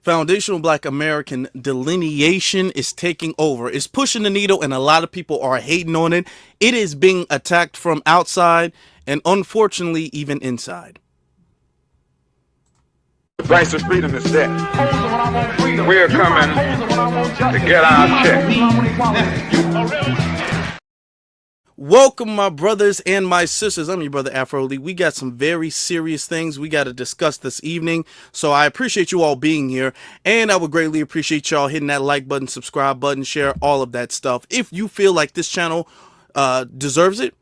Foundational Black American delineation is taking over. It's pushing the needle, and a lot of people are hating on it. It is being attacked from outside and unfortunately even inside. The price of freedom is death. We're coming to get our check. Welcome, my brothers and my sisters. I'm your brother Afro. We got some very serious things we got to discuss this evening. So I appreciate you all being here, and I would greatly appreciate y'all hitting that like button, subscribe button, share, all of that stuff. If you feel like this channel deserves it,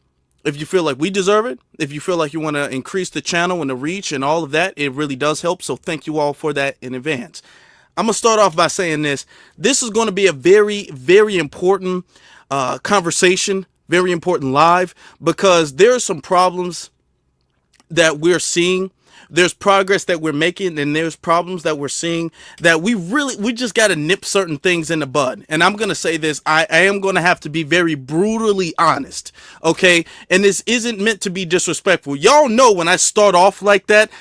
if you feel like we deserve it, if you feel like you want to increase the channel and the reach and all of that, it really does help. So thank you all for that in advance. I'm going to start off by saying this. This is going to be a very, very important conversation, very important live, because there are some problems that we're seeing. There's progress that we're making, and there's problems that we're seeing that we just got to nip certain things in the bud. And I'm going to say this, I am going to have to be very brutally honest, okay? And this isn't meant to be disrespectful. Y'all know when I start off like that,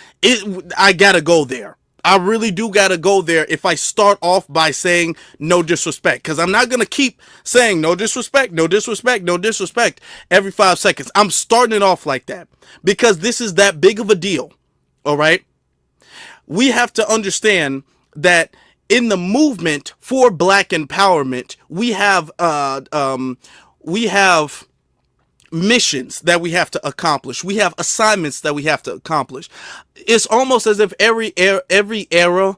I got to go there. I really do got to go there if I start off by saying no disrespect, because I'm not going to keep saying no disrespect, no disrespect, no disrespect every 5 seconds. I'm starting it off like that because this is that big of a deal. All right. We have to understand that in the movement for Black empowerment, we have missions that we have to accomplish. We have assignments that we have to accomplish. It's almost as if every era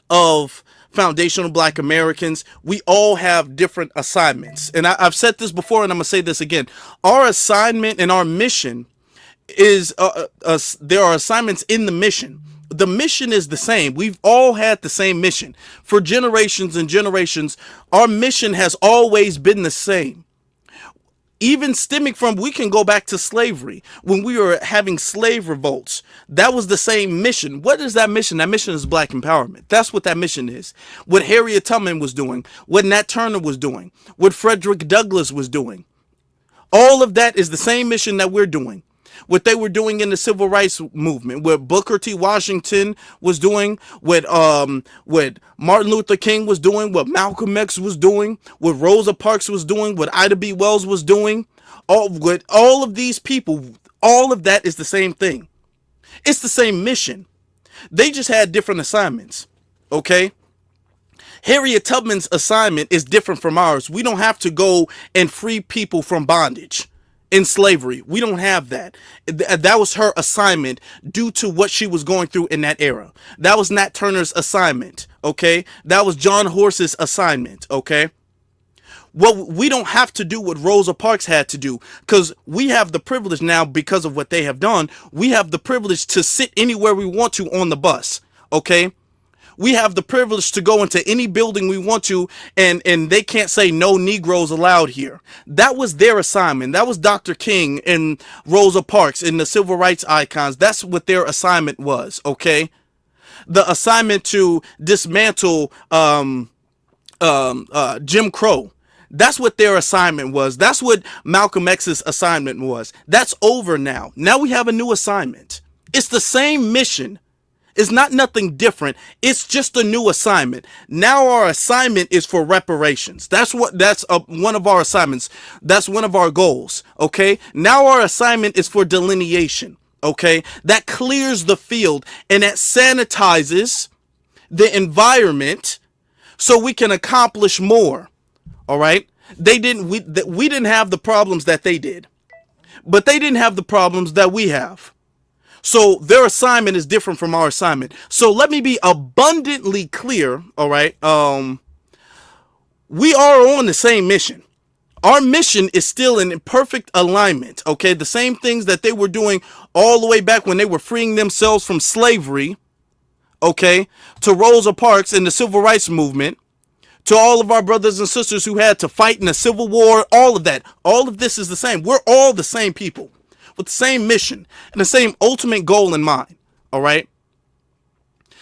of foundational Black Americans, we all have different assignments. And I've said this before, and I'm going to say this again. Our assignment and our mission is there are assignments in the mission. The mission is the same. We've all had the same mission for generations and generations. Our mission has always been the same. Even stemming from, we can go back to slavery when we were having slave revolts. That was the same mission. What is that mission? That mission is Black empowerment. That's what that mission is. What Harriet Tubman was doing, what Nat Turner was doing, what Frederick Douglass was doing. All of that is the same mission that we're doing. What they were doing in the civil rights movement, what Booker T. Washington was doing, what Martin Luther King was doing, what Malcolm X was doing, what Rosa Parks was doing, what Ida B. Wells was doing, all of these people, all of that is the same thing. It's the same mission. They just had different assignments, okay? Harriet Tubman's assignment is different from ours. We don't have to go and free people from bondage. In slavery, we don't have that. That was her assignment due to what she was going through in that era. That was Nat Turner's assignment, okay? That was John Horse's assignment, okay? Well, we don't have to do what Rosa Parks had to do, because we have the privilege now, because of what they have done, we have the privilege to sit anywhere we want to on the bus, okay? We have the privilege to go into any building we want to, and they can't say no Negroes allowed here. That was their assignment. That was Dr. King and Rosa Parks and the civil rights icons. That's what their assignment was, okay? The assignment to dismantle Jim Crow. That's what their assignment was. That's what Malcolm X's assignment was. That's over now. Now we have a new assignment. It's the same mission. It's not nothing different. It's just a new assignment. Now our assignment is for reparations. That's one of our assignments. That's one of our goals. Okay. Now our assignment is for delineation. Okay. That clears the field and that sanitizes the environment so we can accomplish more. All right. We didn't have the problems that they did, but they didn't have the problems that we have. So their assignment is different from our assignment. So let me be abundantly clear, all right? We are on the same mission. Our mission is still in perfect alignment, okay? The same things that they were doing all the way back when they were freeing themselves from slavery, okay, to Rosa Parks and the civil rights movement, to all of our brothers and sisters who had to fight in the Civil War, all of that. All of this is the same. We're all the same people, with the same mission and the same ultimate goal in mind. All right.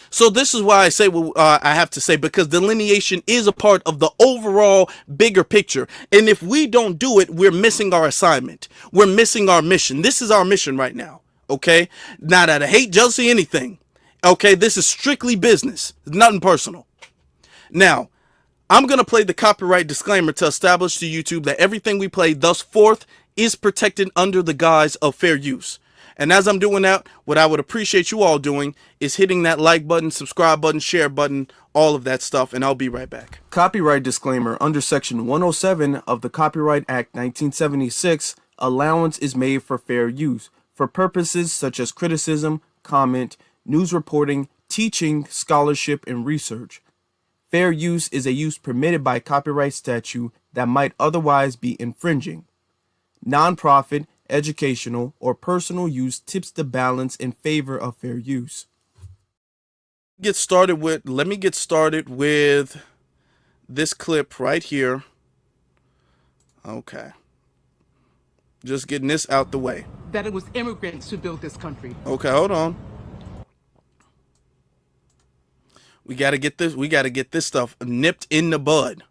So this is why I say what I have to say, because delineation is a part of the overall bigger picture. And if we don't do it, we're missing our assignment. We're missing our mission. This is our mission right now. Okay. Not out of hate, jealousy, anything. Okay, this is strictly business, nothing personal. Now, I'm going to play the copyright disclaimer to establish to YouTube that everything we play thus forth is protected under the guise of fair use. And as I'm doing that, what I would appreciate you all doing is hitting that like button, subscribe button, share button, all of that stuff, and I'll be right back. Copyright disclaimer. Under Section 107 of the Copyright Act 1976, allowance is made for fair use for purposes such as criticism, comment, news reporting, teaching, scholarship, and research. Fair use is a use permitted by copyright statute that might otherwise be infringing. Non-profit, educational, or personal use tips the balance in favor of fair use. Let me get started with this clip right here. Okay. Just getting this out the way. That it was immigrants who built this country. Okay, hold on. We gotta get this stuff nipped in the bud.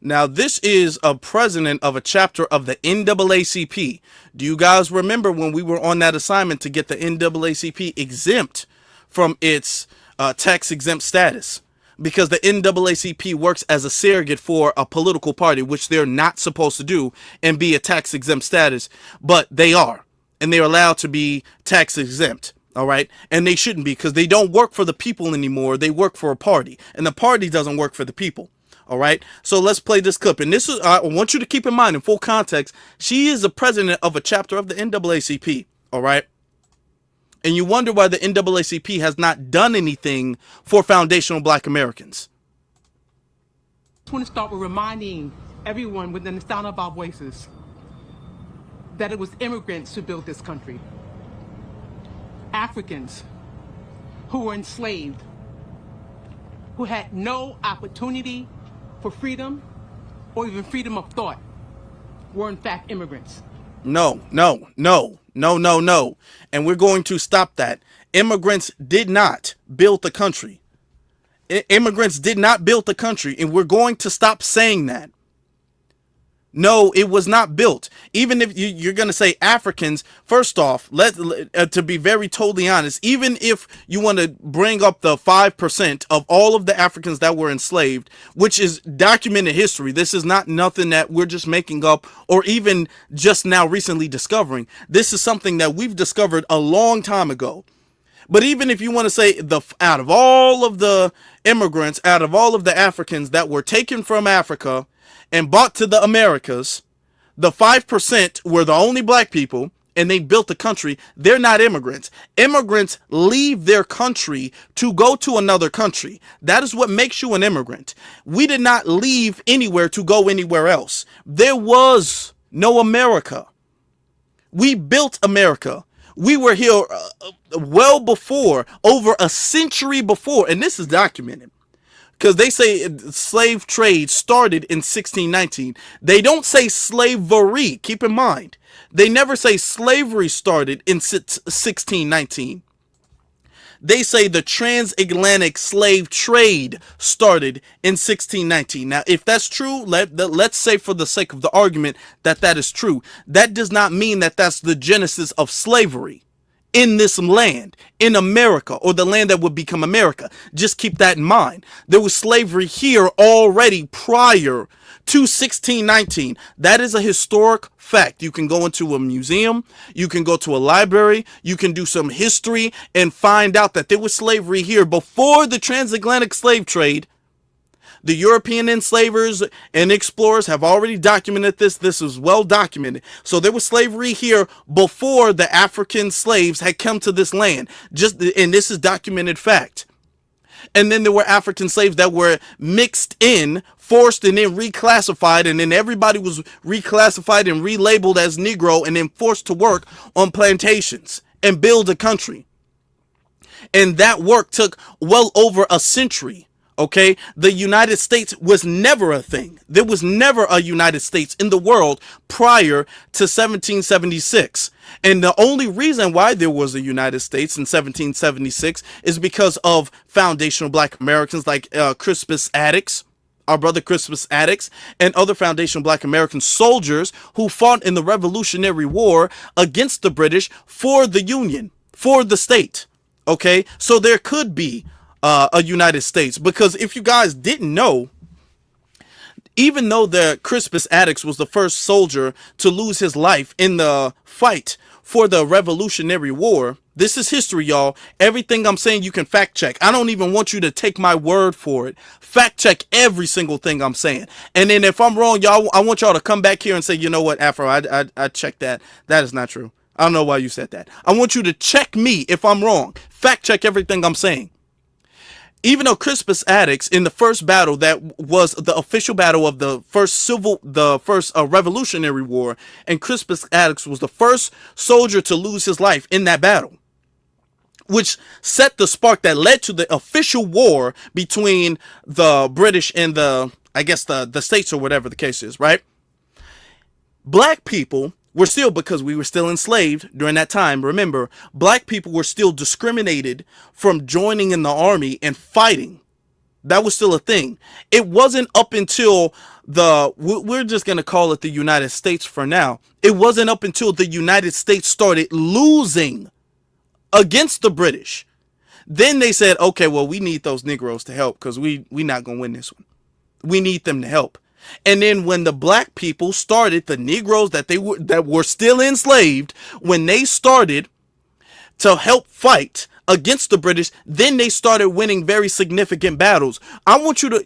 Now, this is a president of a chapter of the NAACP. Do you guys remember when we were on that assignment to get the NAACP exempt from its tax exempt status? Because the NAACP works as a surrogate for a political party, which they're not supposed to do and be a tax exempt status, but they are, and they're allowed to be tax exempt. All right. And they shouldn't be, because they don't work for the people anymore. They work for a party, and the party doesn't work for the people. All right. So let's play this clip. And this is, I want you to keep in mind, in full context, she is the president of a chapter of the NAACP. All right. And you wonder why the NAACP has not done anything for foundational Black Americans. I just want to start with reminding everyone within the sound of our voices that it was immigrants who built this country. Africans who were enslaved, who had no opportunity for freedom or even freedom of thought, were in fact immigrants. No. And we're going to stop that. Immigrants did not build the country. Immigrants did not build the country, and we're going to stop saying that. No, it was not built. Even if you're going to say Africans, first off, to be very totally honest, even if you want to bring up the 5% of all of the Africans that were enslaved, which is documented history, this is not nothing that we're just making up or even just now recently discovering. This is something that we've discovered a long time ago. But even if you want to say out of all of the immigrants, out of all of the Africans that were taken from Africa and brought to the Americas, the 5% were the only Black people, and they built the country. They're not immigrants. Immigrants leave their country to go to another country. That is what makes you an immigrant. We did not leave anywhere to go anywhere else. There was no America. We built America. We were here well before, over a century before, and this is documented. Because they say slave trade started in 1619. They don't say slavery. Keep in mind, they never say slavery started in 1619. They say the transatlantic slave trade started in 1619. Now, if that's true, let's say for the sake of the argument that that is true. That does not mean that that's the genesis of slavery in this land, in America, or the land that would become America. Just keep that in mind. There was slavery here already prior to 1619. That is a historic fact. You can go into a museum, you can go to a library, you can do some history and find out that there was slavery here before the transatlantic slave trade. The European enslavers and explorers have already documented this. This is well documented. So there was slavery here before the African slaves had come to this land. And this is documented fact. And then there were African slaves that were mixed in, forced, and then reclassified. And then everybody was reclassified and relabeled as Negro and then forced to work on plantations and build a country. And that work took well over a century. Okay, the United States was never a thing. There was never a United States in the world prior to 1776. And the only reason why there was a United States in 1776 is because of foundational Black Americans like Crispus Attucks. our brother Crispus Attucks, and other foundational Black American soldiers who fought in the Revolutionary War against the British for the Union, for the state. Okay, so there could be a United States, because if you guys didn't know, even though the Crispus Attucks was the first soldier to lose his life in the fight for the Revolutionary War, this is history, y'all. Everything I'm saying you can fact check. I don't even want you to take my word for it. Fact check every single thing I'm saying. And then if I'm wrong, y'all, I want y'all to come back here and say, you know what, Afro, I checked that. That is not true. I don't know why you said that. I want you to check me if I'm wrong. Fact check everything I'm saying. Even though Crispus Attucks, in the first battle that was the official battle of the first Revolutionary War, and Crispus Attucks was the first soldier to lose his life in that battle, which set the spark that led to the official war between the British and the states, or whatever the case is, right? Black people were still, because we were still enslaved during that time, remember, black people were still discriminated from joining in the army and fighting. That was still a thing. It wasn't up until we're just going to call it the United States for now. It wasn't up until the United States started losing against the British. Then they said, okay, well, we need those Negroes to help, because we not going to win this one. We need them to help. And then when the black people started, the Negroes that were still enslaved, when they started to help fight against the British, then they started winning very significant battles. I want you to,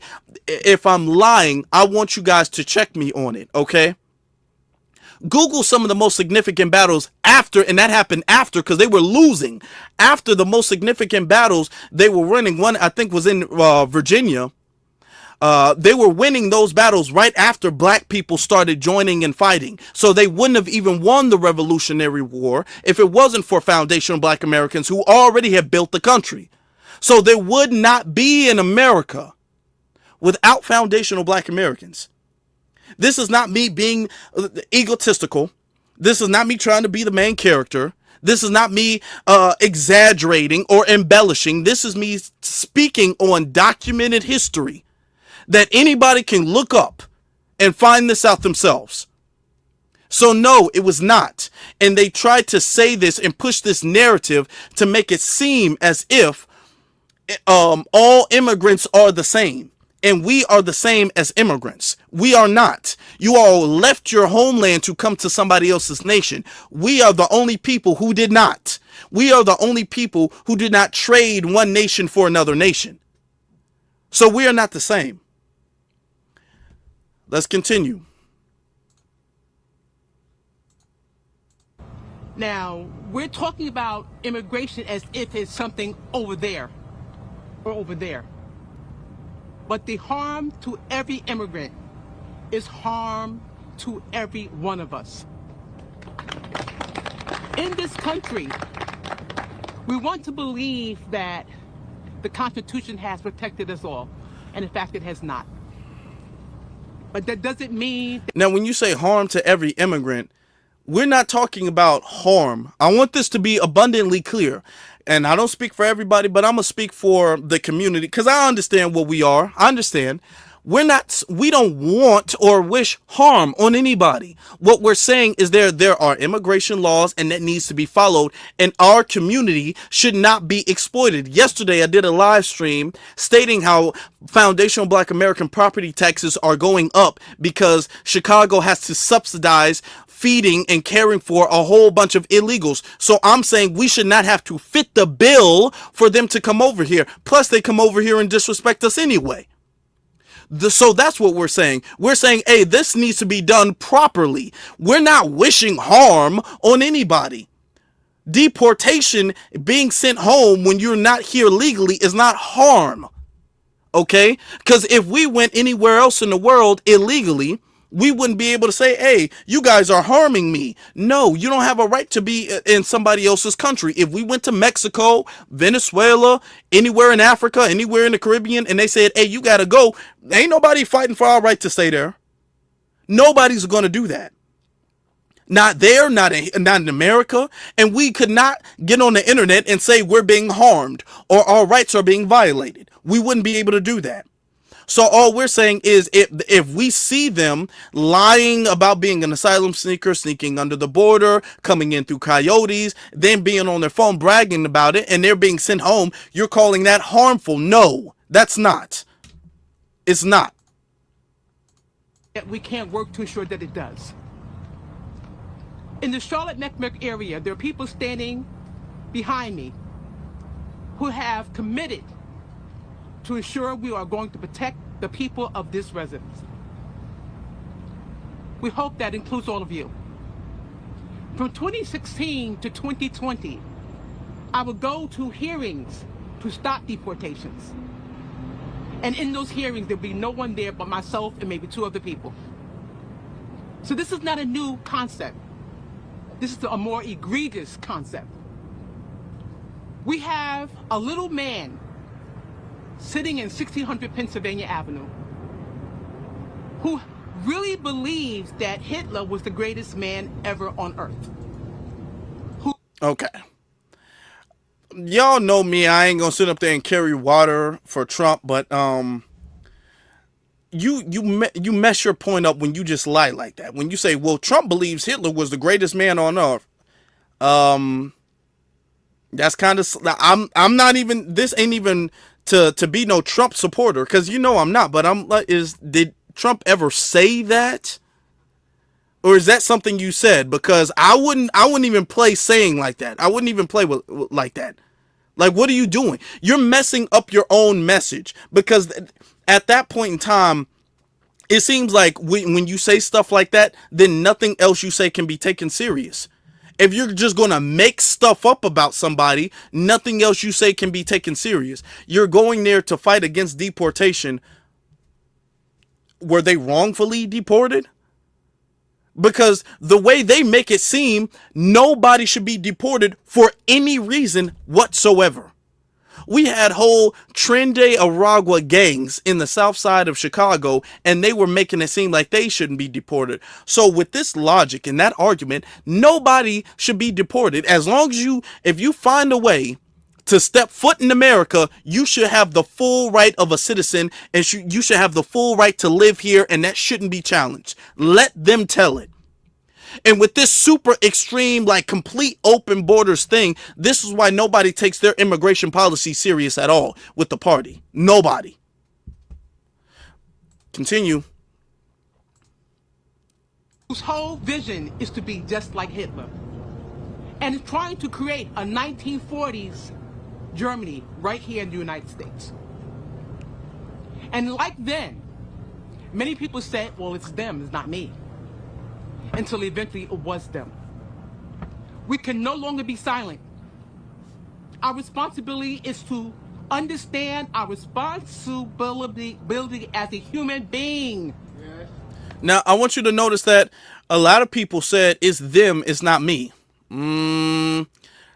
if I'm lying, I want you guys to check me on it, okay? Google some of the most significant battles after, and that happened after, because they were losing. After the most significant battles they were winning, one I think was in Virginia. They were winning those battles right after black people started joining and fighting. So they wouldn't have even won the Revolutionary War if it wasn't for foundational Black Americans who already had built the country. So there would not be an America without foundational Black Americans. This is not me being egotistical. This is not me trying to be the main character. This is not me exaggerating or embellishing. This is me speaking on documented history that anybody can look up and find this out themselves. So no, it was not. And they tried to say this and push this narrative to make it seem as if all immigrants are the same. And we are the same as immigrants. We are not. You all left your homeland to come to somebody else's nation. We are the only people who did not. We are the only people who did not trade one nation for another nation. So we are not the same. Let's continue. Now, we're talking about immigration as if it's something over there or over there. But the harm to every immigrant is harm to every one of us. In this country, we want to believe that the Constitution has protected us all, and in fact it has not. But that doesn't mean... Now, when you say harm to every immigrant, we're not talking about harm. I want this to be abundantly clear. And I don't speak for everybody, but I'm going to speak for the community, because I understand what we are. I understand. We don't want or wish harm on anybody. What we're saying is there are immigration laws, and that needs to be followed, and our community should not be exploited. Yesterday, I did a live stream stating how foundational Black American property taxes are going up because Chicago has to subsidize feeding and caring for a whole bunch of illegals. So I'm saying we should not have to fit the bill for them to come over here. Plus, they come over here and disrespect us anyway. So that's what we're saying. We're saying, hey, this needs to be done properly. We're not wishing harm on anybody. Deportation, being sent home when you're not here legally, is not harm. Okay? Because if we went anywhere else in the world illegally, we wouldn't be able to say, hey, you guys are harming me. No, you don't have a right to be in somebody else's country. If we went to Mexico, Venezuela, anywhere in Africa, anywhere in the Caribbean, and they said, hey, you got to go, ain't nobody fighting for our right to stay there. Nobody's going to do that. Not there, not in America. And we could not get on the internet and say we're being harmed or our rights are being violated. We wouldn't be able to do that. So all we're saying is if we see them lying about being an asylum seeker, sneaking under the border, coming in through coyotes, then being on their phone bragging about it, and they're being sent home, you're calling that harmful. No, that's not. It's not. Yet we can't work to ensure that it does. In the Charlotte-Mecklenburg area, there are people standing behind me who have committed to ensure we are going to protect the people of this residence. We hope that includes all of you. From 2016 to 2020, I would go to hearings to stop deportations. And in those hearings, there'll be no one there but myself and maybe two other people. So this is not a new concept. This is a more egregious concept. We have a little man sitting in 1600 Pennsylvania Avenue who really believes that Hitler was the greatest man ever on earth. Okay. Y'all know me. I ain't gonna sit up there and carry water for Trump, but you mess your point up when you just lie like that. When you say, "Well, Trump believes Hitler was the greatest man on earth," that's kind of I'm not even. This ain't even to be no Trump supporter, because you know I'm not. But I'm like, did Trump ever say that? Or is that something you said? Because I wouldn't even play saying like that. I wouldn't even play with like that. Like, what are you doing? You're messing up your own message, because at that point in time, it seems like when you say stuff like that, then nothing else you say can be taken serious. If you're just going to make stuff up about somebody, nothing else you say can be taken serious. You're going there to fight against deportation. Were they wrongfully deported? Because the way they make it seem, nobody should be deported for any reason whatsoever. We had whole Trinidad Aragua gangs in the south side of Chicago, and they were making it seem like they shouldn't be deported. So with this logic and that argument, nobody should be deported. As long as if you find a way to step foot in America, you should have the full right of a citizen, and you should have the full right to live here, and that shouldn't be challenged. Let them tell it. And with this super extreme, like complete open borders thing, this is why nobody takes their immigration policy serious at all with the party. Nobody. Continue. Whose whole vision is to be just like Hitler, and is trying to create a 1940s Germany right here in the United States. And like then, many people said, well, it's them, it's not me. Until eventually it was them. We can no longer be silent. Our responsibility is to understand our responsibility as a human being. Yes. Now, I want you to notice that a lot of people said it's them, it's not me.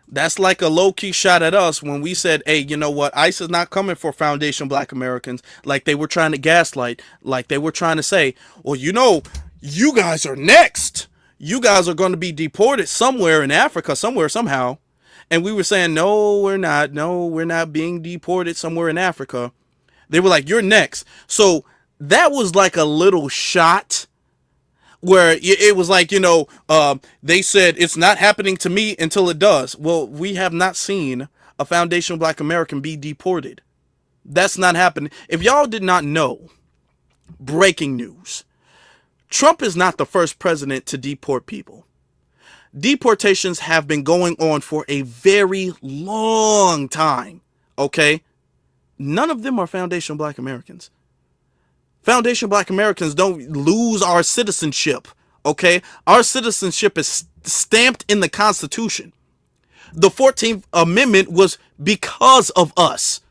That's like a low-key shot at us when we said, hey, you know what? ICE is not coming for Foundation Black Americans, like they were trying to gaslight, like they were trying to say, well, you know, you guys are next. You guys are going to be deported somewhere in Africa, somewhere, somehow. And we were saying, no, we're not. No, we're not being deported somewhere in Africa. They were like, you're next. So that was like a little shot where it was like, you know, they said it's not happening to me until it does. Well, we have not seen a Foundation Black American be deported. That's not happening. If y'all did not know, breaking news. Trump is not the first president to deport people. Deportations have been going on for a very long time, okay? None of them are Foundation Black Americans. Foundation Black Americans don't lose our citizenship, okay? Our citizenship is stamped in the Constitution. The 14th Amendment was because of us.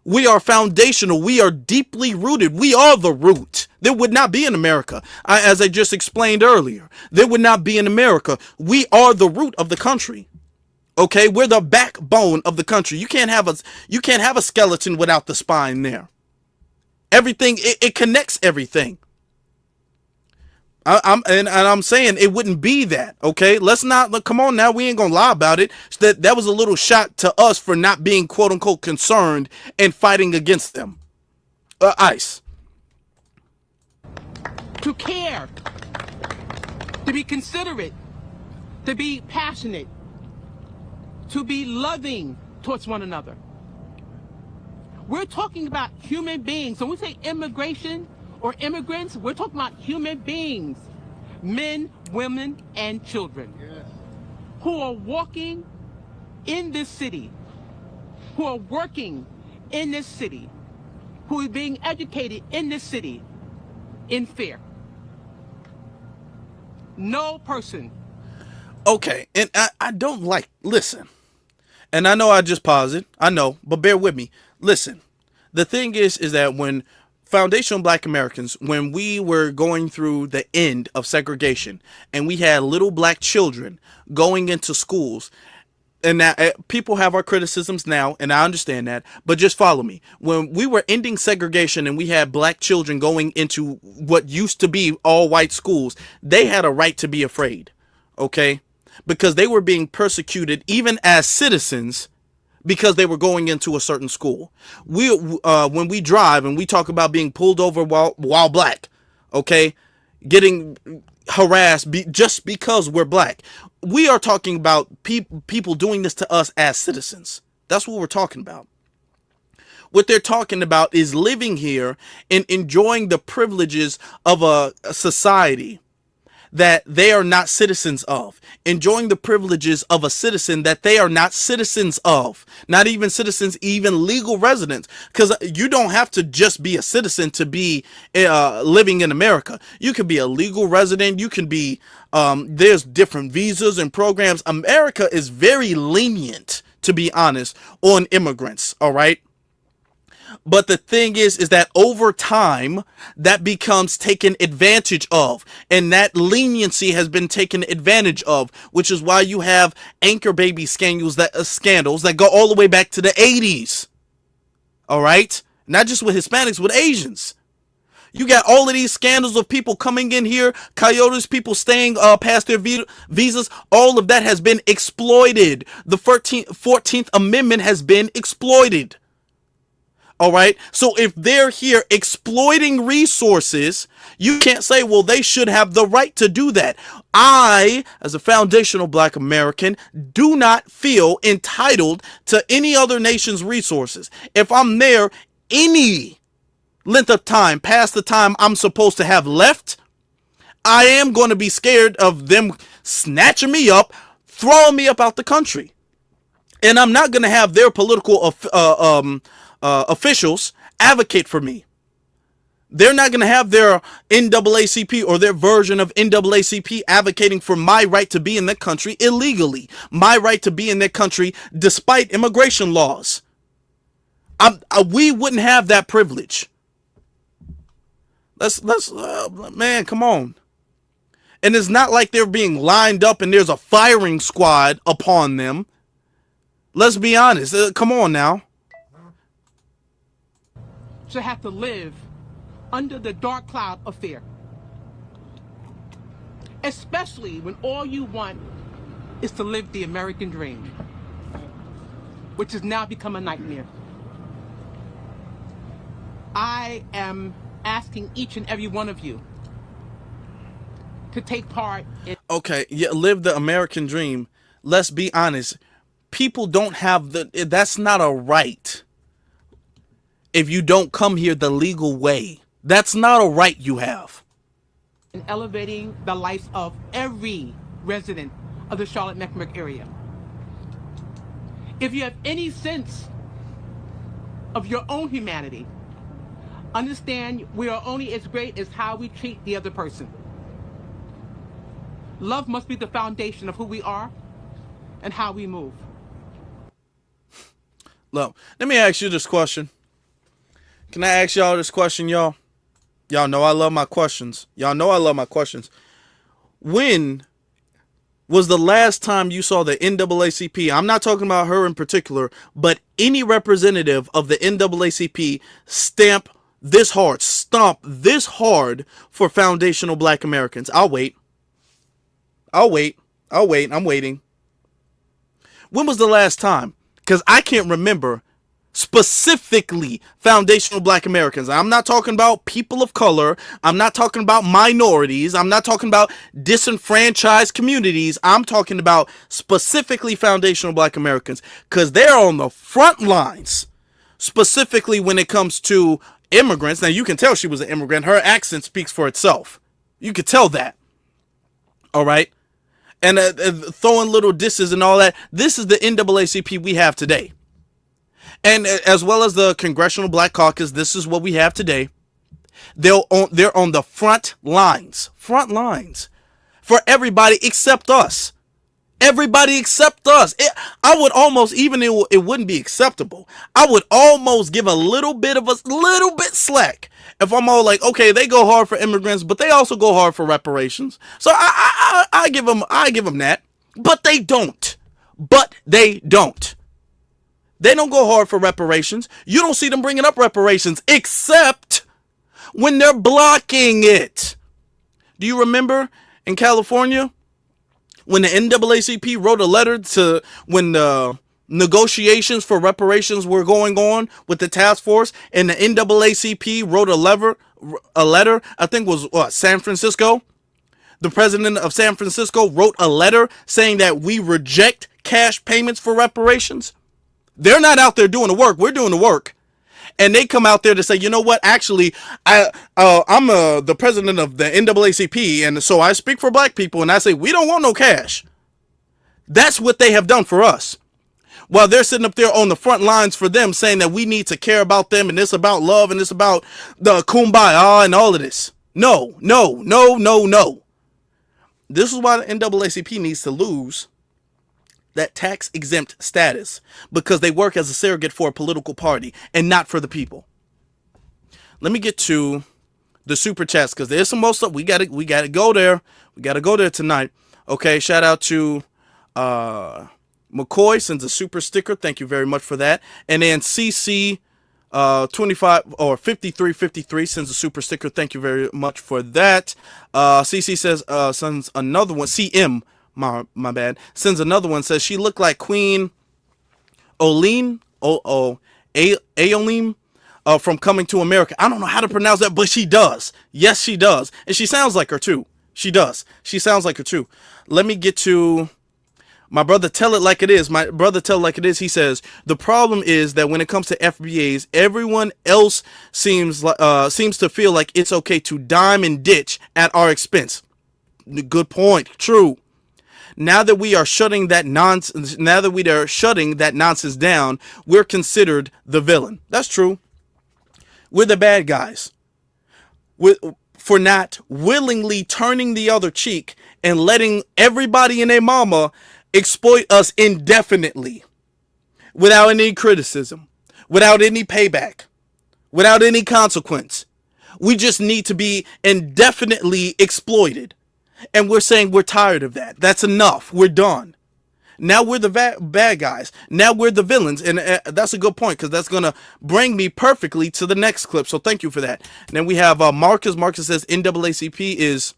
We are foundational. We are deeply rooted. We are the root. There would not be in America. As I just explained earlier, there would not be in America. We are the root of the country. Okay, we're the backbone of the country. You can't have a skeleton without the spine there. Everything it connects everything. I'm saying it wouldn't be that. Okay, let's not come on now. We ain't gonna lie about it. That was a little shot to us for not being quote unquote concerned and fighting against them. ICE. To care, to be considerate, to be passionate, to be loving towards one another. We're talking about human beings. When we say immigration or immigrants, we're talking about human beings, men, women, and children, who are walking in this city, who are working in this city, who are being educated in this city in fear. No person. Okay, and I don't like, listen, and I know I just paused it, I know, but bear with me. Listen, the thing is that when foundational black Americans, when we were going through the end of segregation and we had little black children going into schools, and now people have our criticisms now, and I understand that, but just follow me. When we were ending segregation and we had black children going into what used to be all white schools, they had a right to be afraid, okay? Because they were being persecuted even as citizens because they were going into a certain school. When we drive and we talk about being pulled over while black, okay, getting harassed just because we're black, we are talking about people doing this to us as citizens. That's what we're talking about. What they're talking about is living here and enjoying the privileges of a society that they are not citizens of, enjoying the privileges of a citizen that they are not citizens of, not even citizens, even legal residents, because you don't have to just be a citizen to be living in America. You could be a legal resident. You can be, there's different visas and programs. America is very lenient, to be honest, on immigrants, all right? But the thing is that over time, that becomes taken advantage of. And that leniency has been taken advantage of, which is why you have anchor baby scandals that go all the way back to the 80s. All right? Not just with Hispanics, with Asians. You got all of these scandals of people coming in here, coyotes, people staying past their visas. All of that has been exploited. The 14th Amendment has been exploited. All right. So if they're here exploiting resources, you can't say, well, they should have the right to do that. I, as a foundational black American, do not feel entitled to any other nation's resources. If I'm there any length of time past the time I'm supposed to have left, I am going to be scared of them snatching me up, throwing me up out the country. And I'm not going to have their political officials advocate for me. They're not going to have their NAACP or their version of NAACP advocating for my right to be in that country illegally, my right to be in that country despite immigration laws. We wouldn't have that privilege. Man, come on. And it's not like they're being lined up and there's a firing squad upon them. Let's be honest. Come on now. To have to live under the dark cloud of fear. Especially when all you want is to live the American dream, which has now become a nightmare. I am asking each and every one of you to take part in... Okay, yeah, live the American dream. Let's be honest. People don't have that's not a right. If you don't come here the legal way, that's not a right you have. In elevating the life of every resident of the Charlotte-Mecklenburg area. If you have any sense of your own humanity, understand we are only as great as how we treat the other person. Love must be the foundation of who we are and how we move. Look, let me ask you this question. Can I ask y'all this question, y'all? Y'all know I love my questions. Y'all know I love my questions. When was the last time you saw the NAACP? I'm not talking about her in particular, but any representative of the NAACP stomp this hard for foundational black Americans. I'm waiting. When was the last time? Because I can't remember Specifically foundational black Americans. I'm not talking about people of color. I'm not talking about minorities. I'm not talking about disenfranchised communities. I'm talking about specifically foundational black Americans, because they're on the front lines, specifically when it comes to immigrants. Now, you can tell she was an immigrant. Her accent speaks for itself. You could tell that. All right. And throwing little disses and all that. This is the NAACP we have today. And as well as the Congressional Black Caucus, this is what we have today. They're on the front lines for everybody except us. Everybody except us. I would almost, even it wouldn't be acceptable, I would almost give a little bit slack if I'm all like, okay, they go hard for immigrants, but they also go hard for reparations. So I give them that, but they don't. They don't go hard for reparations. You don't see them bringing up reparations except when they're blocking it. Do you remember in California when the NAACP wrote a letter to when the negotiations for reparations were going on with the task force, and the NAACP wrote a letter, I think it was San Francisco? The president of San Francisco wrote a letter saying that we reject cash payments for reparations. They're not out there doing the work. We're doing the work. And they come out there to say, you know what? Actually, I'm the president of the NAACP, and so I speak for black people, and I say, we don't want no cash. That's what they have done for us. While they're sitting up there on the front lines for them, saying that we need to care about them, and it's about love, and it's about the kumbaya and all of this. No. This is why the NAACP needs to lose that tax exempt status, because they work as a surrogate for a political party and not for the people. Let me get to the super chats, because there's some more stuff. We gotta go there. We gotta go there tonight. Okay, shout out to McCoy, sends a super sticker. Thank you very much for that. And then CC 25 or 5353 sends a super sticker. Thank you very much for that. CC says sends another one. CM, my bad, sends another one, says she looked like Queen Oline Aolim from Coming to America. I don't know how to pronounce that, but she does. Yes, she does. And she sounds like her too. She does. She sounds like her too. Let me get to my brother Tell It Like It Is. My brother Tell It Like It Is. He says, the problem is that when it comes to FBAs, everyone else seems to feel like it's okay to dime and ditch at our expense. Good point. True. Now that we are shutting that nonsense down, we're considered the villain. That's true. We're the bad guys. For not willingly turning the other cheek and letting everybody and their mama exploit us indefinitely, without any criticism, without any payback, without any consequence. We just need to be indefinitely exploited. And we're saying we're tired of that. That's enough. We're done. Now we're the bad guys. Now we're the villains. And that's a good point, because that's going to bring me perfectly to the next clip. So thank you for that. And then we have Marcus. Marcus says NAACP is...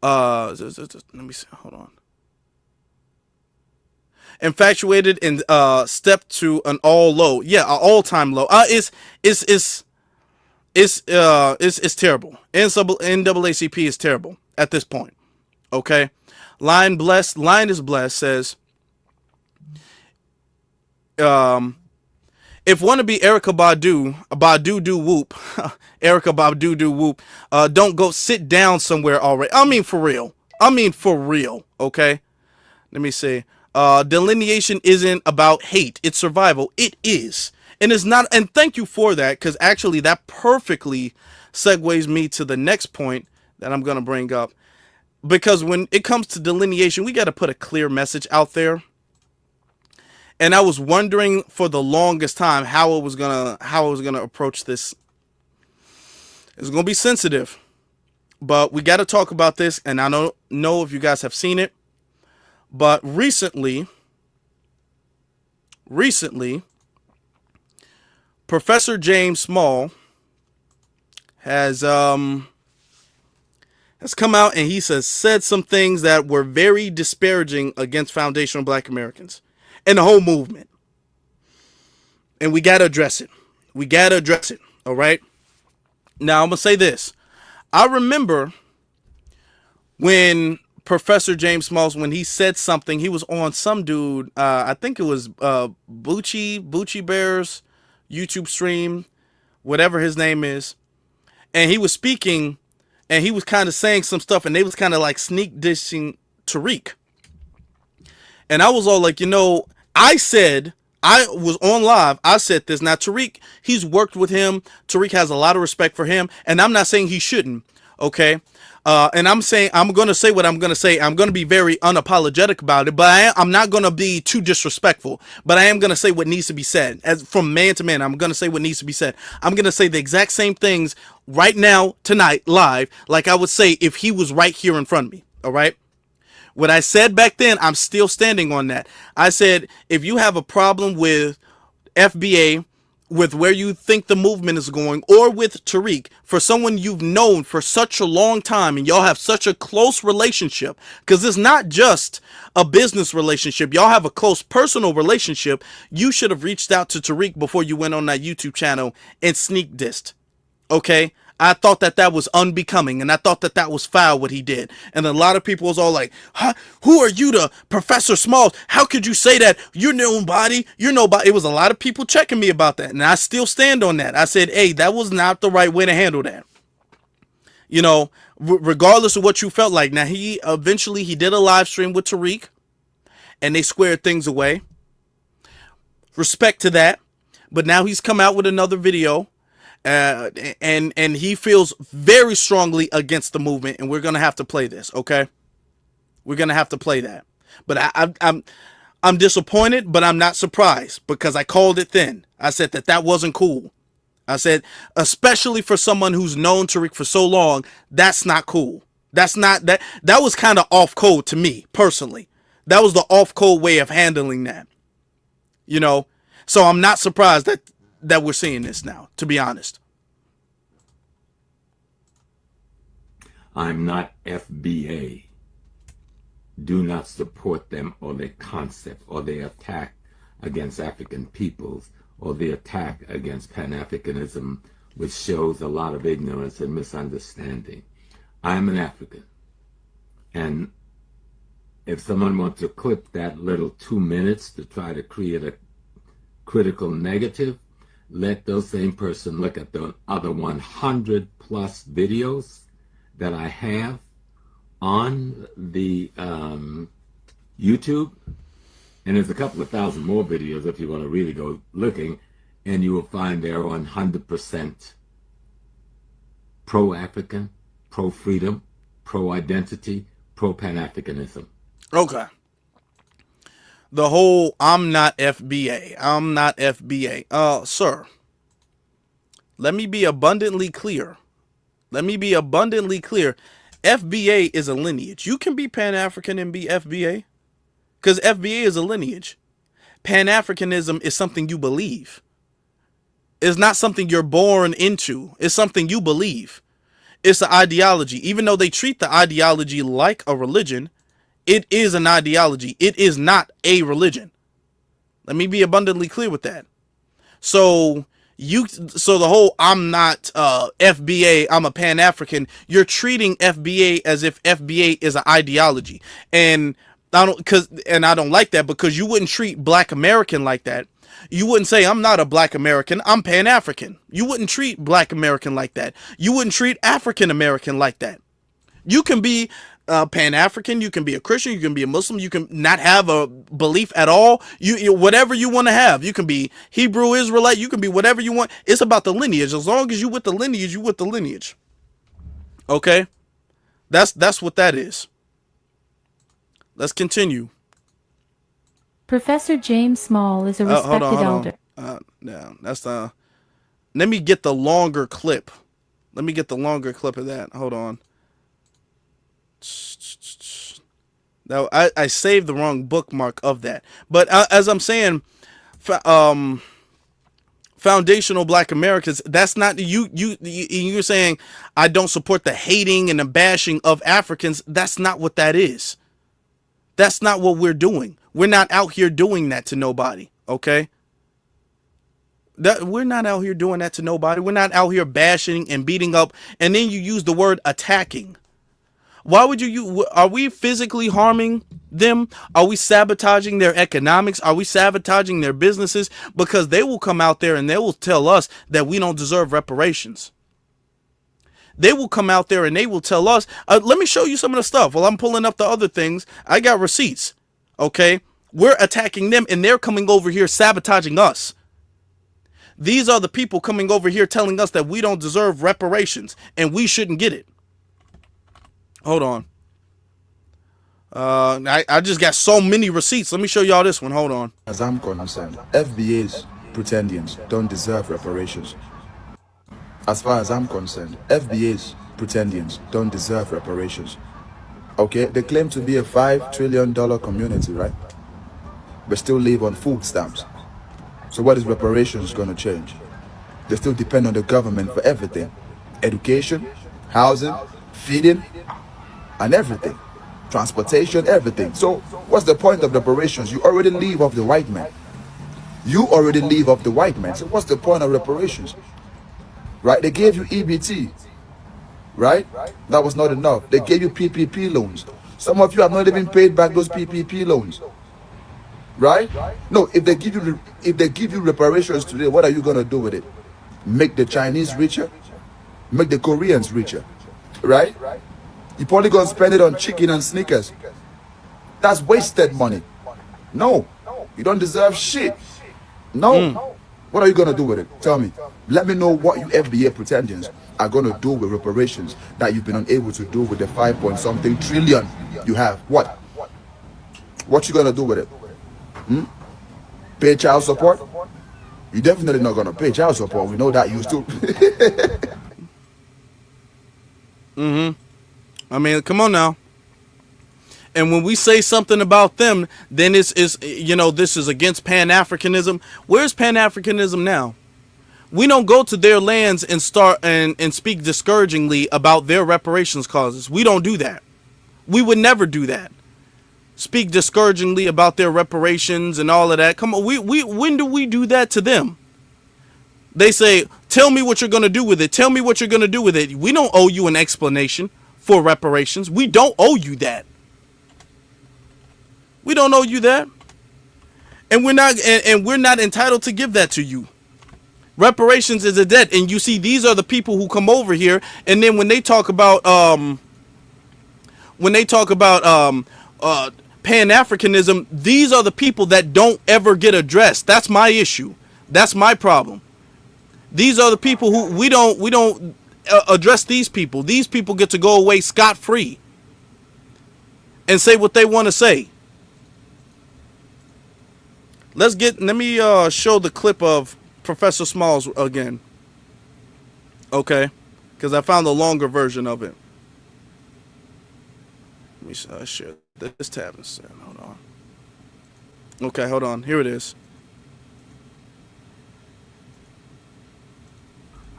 let me see. Hold on. Infatuated and stepped to an all low. Yeah, an all-time low. It's terrible. NAACP is terrible at this point. Okay. Line is blessed says, if want to be Erica Badu do whoop, Erica Badu do whoop, don't go sit down somewhere already. I mean for real. Okay. Let me see. Delineation isn't about hate. It's survival. It is. And it's not. And thank you for that, because actually that perfectly segues me to the next point that I'm going to bring up. Because when it comes to delineation, we got to put a clear message out there. And I was wondering for the longest time how I was gonna approach this. It's gonna be sensitive, but we got to talk about this. And I don't know if you guys have seen it, but recently, Professor James Small has come out, and he said some things that were very disparaging against foundational Black Americans and the whole movement. And we got to address it. We got to address it. All right. Now, I'm going to say this. I remember when James Smalls, when he said something, he was on some dude, I think it was Bucci Bear's YouTube stream, whatever his name is. And he was speaking and he was kind of saying some stuff and they was kind of like sneak dissing Tariq. And I was all like, I was on live. I said this. Now, Tariq, he's worked with him. Tariq has a lot of respect for him. And I'm not saying he shouldn't. Okay. And I'm saying, I'm going to say what I'm going to say. I'm going to be very unapologetic about it, but I'm not going to be too disrespectful, but I am going to say what needs to be said. As from man to man, I'm going to say what needs to be said. I'm going to say the exact same things right now, tonight, live, like I would say if he was right here in front of me. All right. What I said back then, I'm still standing on that. I said, if you have a problem with FBA, with where you think the movement is going, or with Tariq, for someone you've known for such a long time and y'all have such a close relationship, because it's not just a business relationship, y'all have a close personal relationship, you should have reached out to Tariq before you went on that YouTube channel and sneak dissed. Okay? I thought that was unbecoming, and I thought that was foul what he did. And a lot of people was all like, huh? Who are you to Professor Smalls? How could you say that? You're nobody. You're nobody. It was a lot of people checking me about that, and I still stand on that. I said, hey, that was not the right way to handle that. Regardless of what you felt like. Now, he did a live stream with Tariq, and they squared things away. Respect to that. But now he's come out with another video. And he feels very strongly against the movement, and we're gonna have to play this, okay? We're gonna have to play that. But I'm disappointed, but I'm not surprised because I called it then. I said that wasn't cool. I said, especially for someone who's known Tariq for so long, that's not cool. That's not that was kind of off code to me personally. That was the off code way of handling that. So I'm not surprised that we're seeing this now, to be honest. I'm not FBA. Do not support them or their concept or their attack against African peoples or the attack against Pan-Africanism, which shows a lot of ignorance and misunderstanding. I'm an African. And if someone wants to clip that little 2 minutes to try to create a critical negative, let those same person look at the other 100 plus videos that I have on the YouTube. And there's a couple of thousand more videos if you want to really go looking, and you will find they're 100% pro-African, pro-freedom, pro-identity, pro-Pan-Africanism. Okay. The whole I'm not FBA. I'm not FBA. Sir, let me be abundantly clear. FBA is a lineage. You can be Pan-African and be FBA because FBA is a lineage. Pan-Africanism is something you believe. It's not something you're born into. It's something you believe. It's an ideology. Even though they treat the ideology like a religion, it is an ideology. It is not a religion. Let me be abundantly clear with that. So the whole I'm not FBA, I'm a Pan-African, you're treating FBA as if FBA is an ideology. And I don't like that, because you wouldn't treat Black American like that. You wouldn't say I'm not a Black American, I'm Pan-African. You wouldn't treat Black American like that. You wouldn't treat African American like that. You can be Pan-African, you can be a Christian, you can be a Muslim, you can not have a belief at all. You whatever you want to have. You can be Hebrew Israelite, you can be whatever you want. It's about the lineage. As long as you with the lineage, you with the lineage. Okay? That's what that is. Let's continue. Professor James Small is a respected elder. No, that's the. Let me get the longer clip. Let me get the longer clip of that. Hold on. Now I saved the wrong bookmark of that. But as I'm saying, foundational Black Americans. That's not you're saying I don't support the hating and the bashing of Africans. That's not what that is. That's not what we're doing. We're not out here doing that to nobody. Okay. That we're not out here doing that to nobody. We're not out here bashing and beating up. And then you use the word attacking. Why would you are we physically harming them? Are we sabotaging their economics? Are we sabotaging their businesses? Because they will come out there and they will tell us that we don't deserve reparations. They will come out there and they will tell us, let me show you some of the stuff. While I'm pulling up the other things, I got receipts. Okay? We're attacking them and they're coming over here sabotaging us. These are the people coming over here telling us that we don't deserve reparations and we shouldn't get it. Hold on. I just got so many receipts. Let me show y'all this one. Hold on. As I'm concerned, FBAs, pretendians, don't deserve reparations. As far as I'm concerned, FBAs, pretendians, don't deserve reparations. Okay, they claim to be a $5 trillion community, right? But still live on food stamps. So what is reparations going to change? They still depend on the government for everything. Education, housing, feeding, and everything. Transportation, everything. So what's the point of reparations? You already live off the white man. You already live off the white man. So what's the point of reparations? Right? They gave you EBT. Right? That was not enough. They gave you PPP loans. Some of you have not even paid back those PPP loans. Right? No, if they give you reparations today, what are you going to do with it? Make the Chinese richer? Make the Koreans richer? Right? You're probably going to spend it on chicken and sneakers. That's wasted money. No, you don't deserve shit. No. What are you going to do with it? Tell me. Let me know what you FBA pretendians are going to do with reparations that you've been unable to do with the 5-point-something trillion you have. What you going to do with it? Pay child support? You're definitely not going to pay child support. We know that you still... I mean, come on now. And when we say something about them, then it's this is against Pan-Africanism. Where's Pan-Africanism now? We don't go to their lands and start and speak discouragingly about their reparations causes. We don't do that. We would never do that. Speak discouragingly about their reparations and all of that. Come on, when do we do that to them? They say, tell me what you're going to do with it. Tell me what you're going to do with it. We don't owe you an explanation for reparations. We don't owe you that. We don't owe you that. And we're not entitled to give that to you. Reparations is a debt. And you see, these are the people who come over here, and then when they talk about Pan-Africanism, these are the people that don't ever get addressed. That's my issue. That's my problem. These are the people who we don't address these people. These people get to go away scot-free and say what they want to say. Let me show the clip of Professor Smalls again. Okay, because I found the longer version of it. Let me share this tab instead. Hold on. Okay, hold on. Here it is.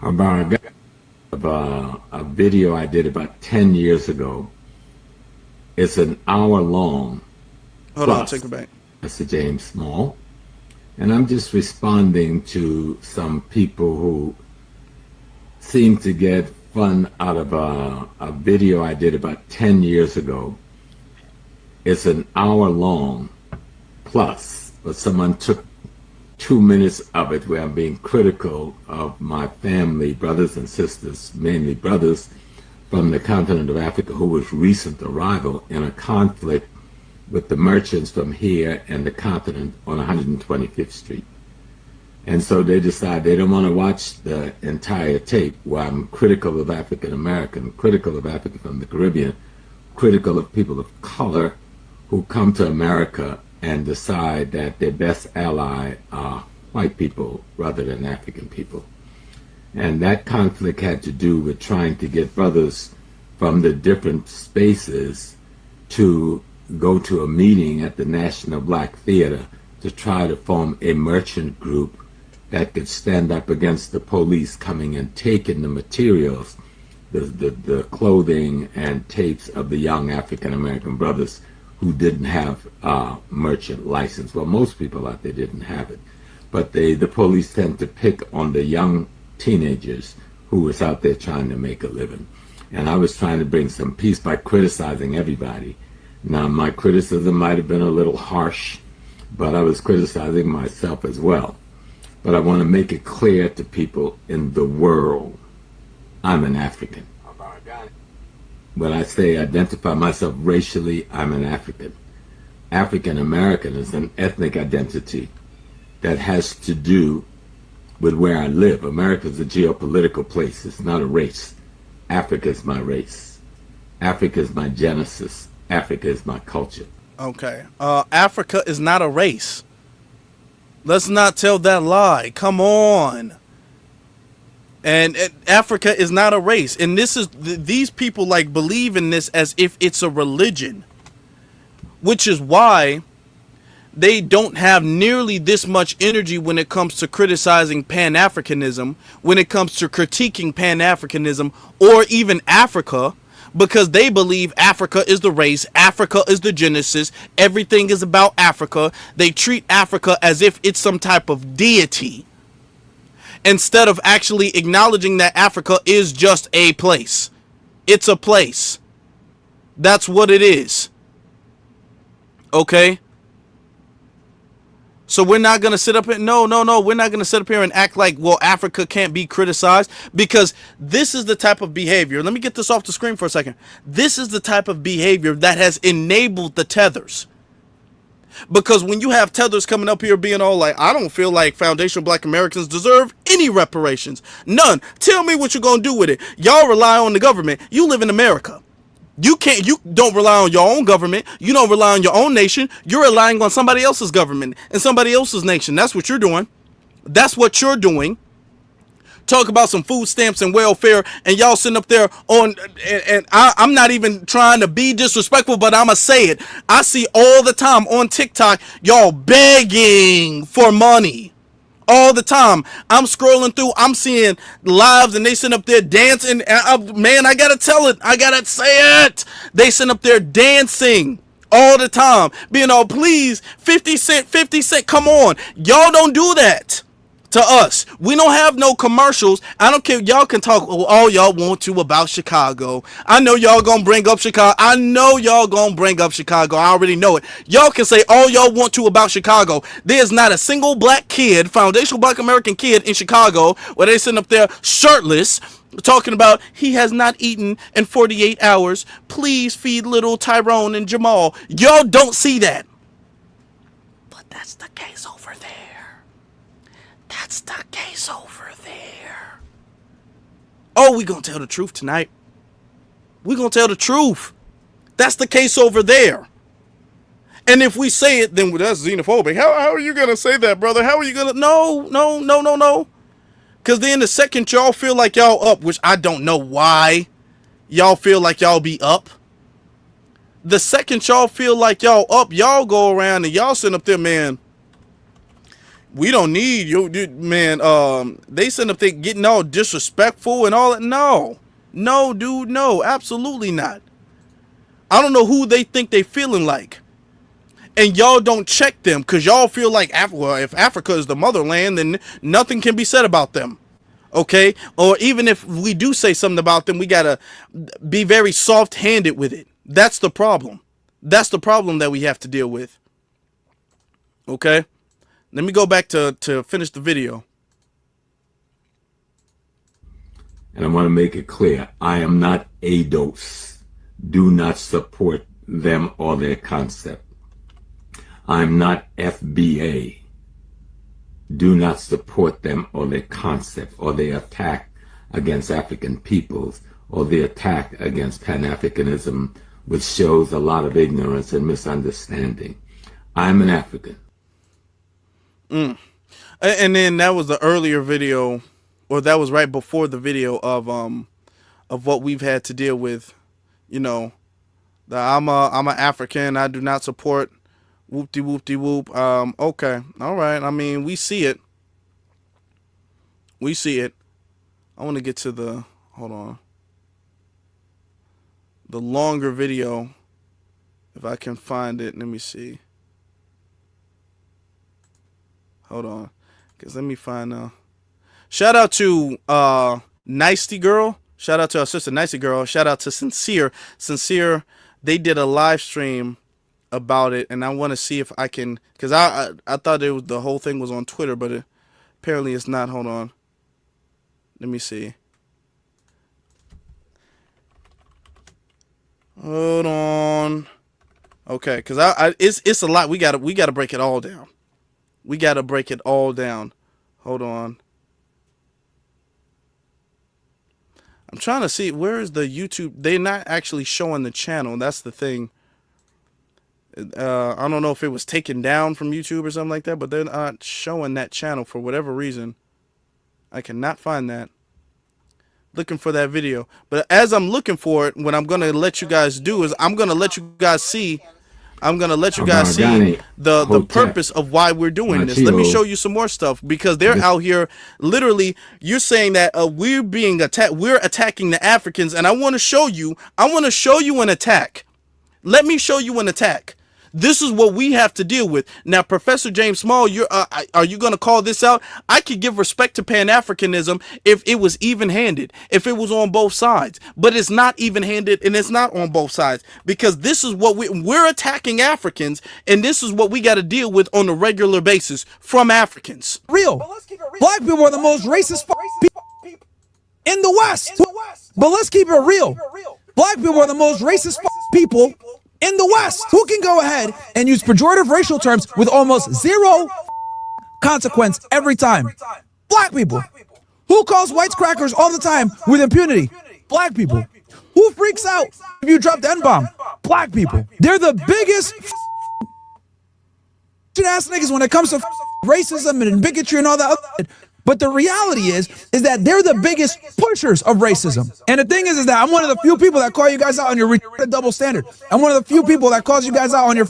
About a video I did about 10 years ago. It's an hour long. Hold on, take it back. Mr. James Small. And I'm just responding to some people who seem to get fun out of a video I did about 10 years ago. It's an hour long plus, but someone took 2 minutes of it where I'm being critical of my family, brothers and sisters, mainly brothers from the continent of Africa who was recent arrival in a conflict with the merchants from here and the continent on 125th Street. And so they decide they don't want to watch the entire tape where I'm critical of African American, critical of Africa from the Caribbean, critical of people of color who come to America and decide that their best ally are white people rather than African people. And that conflict had to do with trying to get brothers from the different spaces to go to a meeting at the National Black Theater to try to form a merchant group that could stand up against the police coming and taking the materials, the clothing and tapes of the young African American brothers who didn't have a merchant license. Well, most people out there didn't have it. but the police tend to pick on the young teenagers who was out there trying to make a living. And I was trying to bring some peace by criticizing everybody. Now, my criticism might have been a little harsh, but I was criticizing myself as well. But I want to make it clear to people in the world, I'm an African. When I say identify myself racially, I'm an African. African American is an ethnic identity that has to do with where I live. America is a geopolitical place. It's not a race. Africa is my race. Africa is my genesis. Africa is my culture. Okay. Africa is not a race. Let's not tell that lie. Come on. And Africa is not a race. And this is these people like believe in this as if it's a religion, which is why they don't have nearly this much energy when it comes to criticizing Pan-Africanism, when it comes to critiquing Pan-Africanism or even Africa, because they believe Africa is the race, Africa is the genesis, everything is about Africa. They treat Africa as if it's some type of deity, instead of actually acknowledging that Africa is just a place. It's a place. That's what it is. Okay? So we're not going to sit up here. No. We're not going to sit up here and act like, well, Africa can't be criticized, because this is the type of behavior. Let me get this off the screen for a second. This is the type of behavior that has enabled the tethers. Because when you have tethers coming up here being all like, I don't feel like foundational black Americans deserve any reparations. None. Tell me what you're going to do with it. Y'all rely on the government. You live in America. You don't rely on your own government. You don't rely on your own nation. You're relying on somebody else's government and somebody else's nation. That's what you're doing. That's what you're doing. Talk about some food stamps and welfare, and y'all sitting up there on, and I'm not even trying to be disrespectful, but I'ma say it. I see all the time on TikTok, y'all begging for money. All the time. I'm scrolling through, I'm seeing lives, and they sitting up there dancing. Man, I gotta tell it. I gotta say it. They sitting up there dancing all the time, being all, please, 50 cent, 50 cent. Come on. Y'all don't do that to us. We don't have no commercials. I don't care. Y'all can talk all y'all want to about Chicago. I know y'all gonna bring up Chicago. I know y'all gonna bring up Chicago. I already know it. Y'all can say all y'all want to about Chicago. There's not a single black kid, foundational black American kid in Chicago, where they sitting up there shirtless talking about he has not eaten in 48 hours. Please feed little Tyrone and Jamal. Y'all don't see that. But that's the case over there. That's the case over there. Oh, we gonna tell the truth tonight. We gonna tell the truth. That's the case over there. And if we say it, then that's xenophobic. How are you gonna say that, brother? How are you gonna? No. Because then the second y'all feel like y'all up, which I don't know why y'all feel like y'all be up. The second y'all feel like y'all up, y'all go around and y'all sit up there, man. We don't need you, man. They send up there getting all disrespectful and all that. No, dude, no, absolutely not. I don't know who they think they feeling like, and y'all don't check them because y'all feel like, well, if Africa is the motherland, then nothing can be said about them. Okay, or even if we do say something about them, we gotta be very soft-handed with it. That's the problem. That's the problem that we have to deal with. Okay. Let me go back to finish the video. And I want to make it clear, I am not ADOS. Do not support them or their concept. I'm not FBA. Do not support them or their concept or their attack against African peoples or the attack against Pan-Africanism, which shows a lot of ignorance and misunderstanding. I'm an African. And then that was the earlier video, or that was right before the video of what we've had to deal with. You know, I'm an African. I do not support whoop-de-whoop-de-whoop. Okay, all right. I mean, we see it. We see it. I want to get to the, hold on, the longer video, if I can find it. Let me see. Hold on. Cause let me find. Shout out to Nicety Girl. Shout out to our sister Nicety Girl. Shout out to Sincere. Sincere. They did a live stream about it, and I want to see if I can. Cause I thought the whole thing was on Twitter, but apparently it's not. Hold on. Let me see. Hold on. Okay, cause it's a lot. We gotta break it all down. We gotta break it all down. Hold on. I'm trying to see where is the YouTube. They're not actually showing the channel. That's the thing. I don't know if it was taken down from YouTube or something like that, but they're not showing that channel for whatever reason. I cannot find that. Looking for that video. But as I'm looking for it, what I'm going to let you guys do is I'm going to let you guys see the purpose of why we're doing this. Let me show you some more stuff, because they're out here literally. You're saying that we're being attacked. We're attacking the Africans, and I want to show you an attack. Let me show you an attack. This is what we have to deal with. Now, Professor James Small, are you going to call this out? I could give respect to Pan-Africanism if it was even-handed, if it was on both sides. But it's not even-handed, and it's not on both sides, because this is what we're attacking Africans, and this is what we got to deal with on a regular basis from Africans. Real. Black people are the most racist people in the West. But let's keep it real. Black people are the most racist people in the West. Who can go ahead and use pejorative racial terms with almost zero consequence every time? Black people. Who calls whites crackers all the time with impunity? Black people. Who freaks out if you drop the N-bomb? Black people. They're the biggest ass niggas when it comes to racism and bigotry and all that other. But the reality is that they're the biggest pushers of racism. And the thing is that I'm one of the few people that call you guys out on your double standard. I'm one of the few people that calls you guys out on your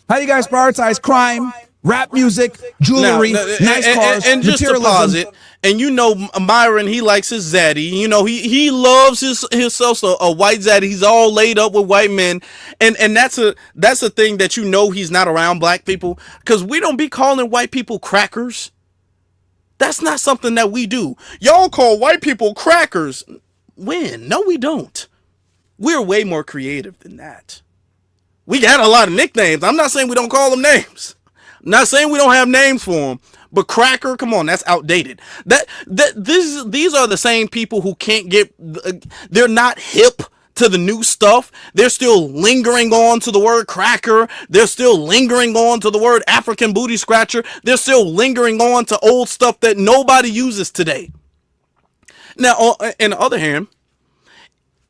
how you guys prioritize crime, rap music, jewelry, nice cars, and just to pause it. And you know, Myron, he likes his zaddy. You know, he loves himself a white zaddy. He's all laid up with white men, and that's a thing that you know he's not around black people, because we don't be calling white people crackers. That's not something that we do. Y'all call white people crackers. When? No, we don't. We're way more creative than that. We got a lot of nicknames. I'm not saying we don't call them names. I'm not saying we don't have names for them. But cracker, come on, that's outdated. These are the same people who can't get. They're not hip to the new stuff. They're still lingering on to the word cracker. They're still lingering on to the word African booty scratcher. They're still lingering on to old stuff that nobody uses today. Now, on the other hand,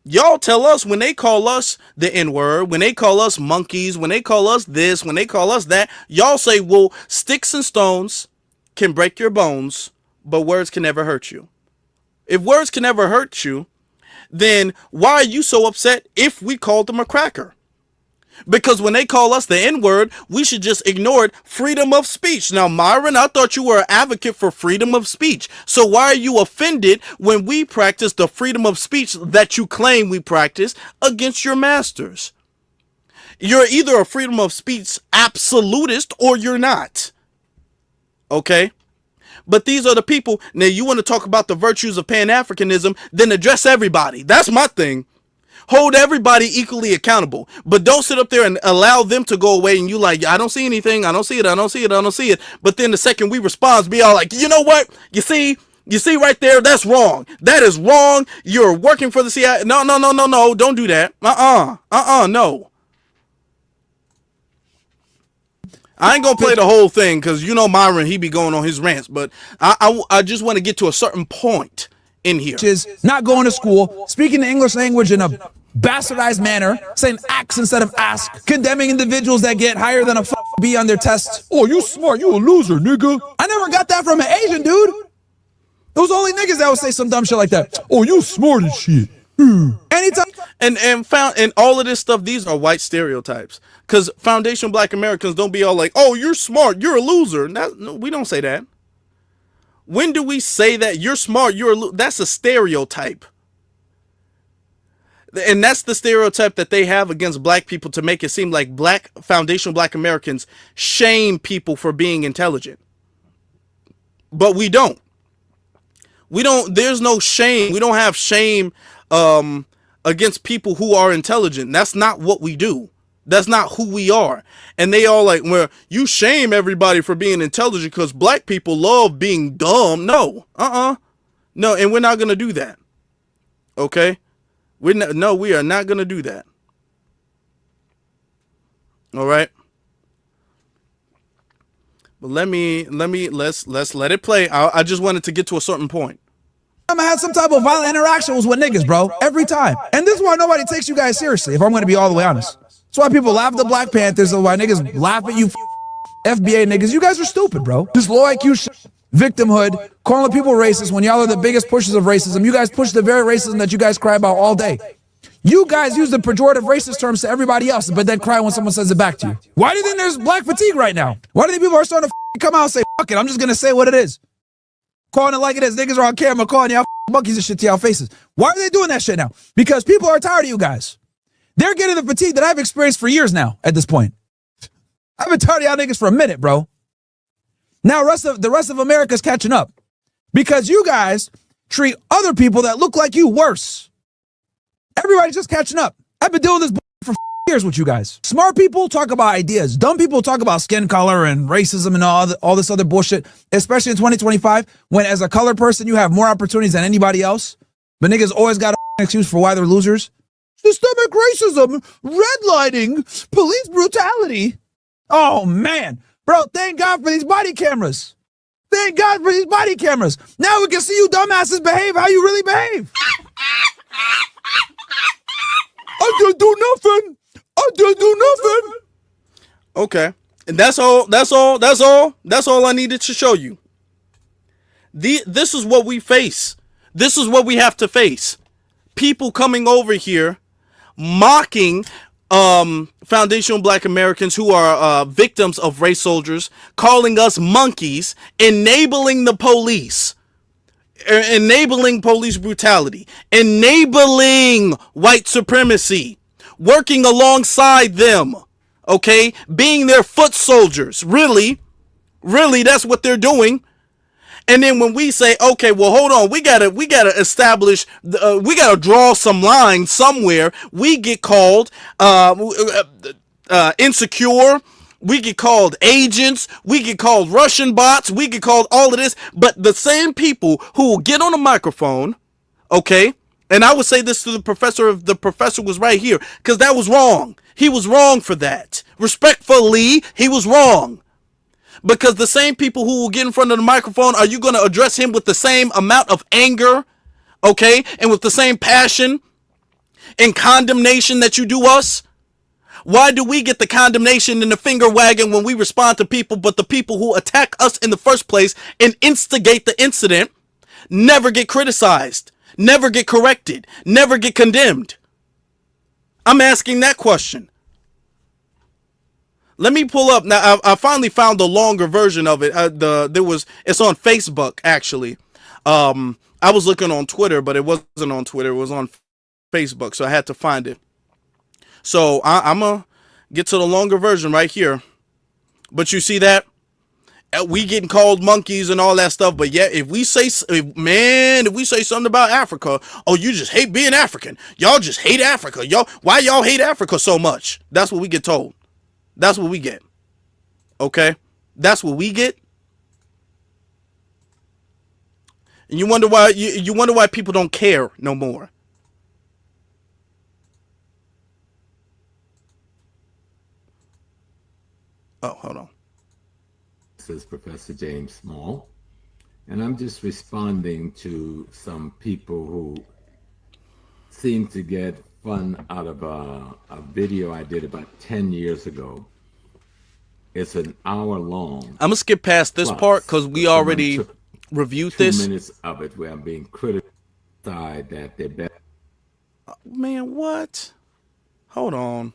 y'all tell us when they call us the N-word, when they call us monkeys, when they call us this, when they call us that, y'all say, well, sticks and stones can break your bones, but words can never hurt you. If words can never hurt you, then why are you so upset if we called them a cracker? Because when they call us the N-word, we should just ignore it. Freedom of speech. Now, Myron, I thought you were an advocate for freedom of speech. So why are you offended when we practice the freedom of speech that you claim we practice against your masters? You're either a freedom of speech absolutist or you're not. Okay? But these are the people. Now, you want to talk about the virtues of Pan-Africanism, then address everybody. That's my thing. Hold everybody equally accountable. But don't sit up there and allow them to go away and you like, I don't see anything. I don't see it. I don't see it. I don't see it. But then the second we respond, be all like, you know what? You see right there, that's wrong. That is wrong. You're working for the CIA. No. Don't do that. No. I ain't gonna play the whole thing because you know Myron, he be going on his rants, but I just want to get to a certain point in here. Which is not going to school, speaking the English language in a bastardized manner, saying ax instead of ask, condemning individuals that get higher than a B on their tests. Oh, you smart, you a loser, nigga. I never got that from an Asian dude. It was only niggas that would say some dumb shit like that. Oh, you smart as shit. Anytime. And all of this stuff, these are white stereotypes. Because foundational black Americans don't be all like, oh, you're smart, you're a loser. No, we don't say that. When do we say that you're smart, you're a loser? That's a stereotype. And that's the stereotype that they have against black people to make it seem like foundational black Americans shame people for being intelligent. But we don't. There's no shame. We don't have shame against people who are intelligent. That's not what we do. That's not who we are. And they all like, well, you shame everybody for being intelligent because black people love being dumb. No, no, and we're not gonna do that. Okay, we are not gonna do that. All right. But let's let it play. I just wanted to get to a certain point. I had some type of violent interactions with niggas, bro, every time. And this is why nobody takes you guys seriously, if I'm going to be all the way honest. That's why people laugh at the Black Panthers, that's why niggas laugh at you FBA niggas. You guys are stupid, bro. This low IQ shit, victimhood, calling people racist when y'all are the biggest pushers of racism. You guys push the very racism that you guys cry about all day. You guys use the pejorative racist terms to everybody else, but then cry when someone says it back to you. Why do you think there's black fatigue right now? Why do you think people are starting to come out and say, fuck it, I'm just going to say what it is? Calling it like it is. Niggas are on camera calling y'all monkeys and shit to y'all faces. Why are they doing that shit now? Because people are tired of you guys. They're getting the fatigue that I've experienced for years now at this point. I've been tired of y'all niggas for a minute, bro. Now the rest of America's catching up. Because you guys treat other people that look like you worse. Everybody's just catching up. I've been doing this for years with you guys. Smart people talk about ideas. Dumb people talk about skin color and racism and all this other bullshit, especially in 2025, when as a colored person, you have more opportunities than anybody else. But niggas always got an excuse for why they're losers. Systemic racism, redlining, police brutality. Oh, man. Bro, thank God for these body cameras. Thank God for these body cameras. Now we can see you dumbasses behave how you really behave. I didn't do nothing. I didn't do nothing. Okay. And that's all I needed to show you. This is what we face. This is what we have to face. People coming over here mocking foundational black Americans who are victims of race soldiers, calling us monkeys, enabling the police, enabling police brutality, enabling white supremacy, working alongside them, okay, being their foot soldiers. Really, that's what they're doing. And then when we say, okay, well, hold on, we gotta establish, we gotta draw some lines somewhere, we get called insecure. We get called agents. We get called Russian bots. We get called all of this. But the same people who will get on a microphone, okay, and I would say this to the professor if the professor was right here, because that was wrong. He was wrong for that. Respectfully, he was wrong. Because the same people who will get in front of the microphone, are you going to address him with the same amount of anger, okay, and with the same passion and condemnation that you do us? Why do we get the condemnation and the finger wagging when we respond to people, but the people who attack us in the first place and instigate the incident never get criticized, never get corrected, never get condemned? I'm asking that question. Let me pull up now. I finally found the longer version of it. It's on Facebook actually. I was looking on Twitter, but it wasn't on Twitter. It was on Facebook, so I had to find it. So I'm gonna get to the longer version right here. But you see that we getting called monkeys and all that stuff. But yeah, if we say something about Africa, oh, you just hate being African. Y'all just hate Africa. Why y'all hate Africa so much? That's what we get told. That's what we get. Okay? That's what we get. And you wonder why you wonder why people don't care no more. Oh, hold on. This is Professor James Small, and I'm just responding to some people who seem to get fun out of a video I did about 10 years ago. It's an hour long. I'm gonna skip past this part because we already reviewed this. 2 minutes of it where I'm being criticized that they're better. Man, what? Hold on.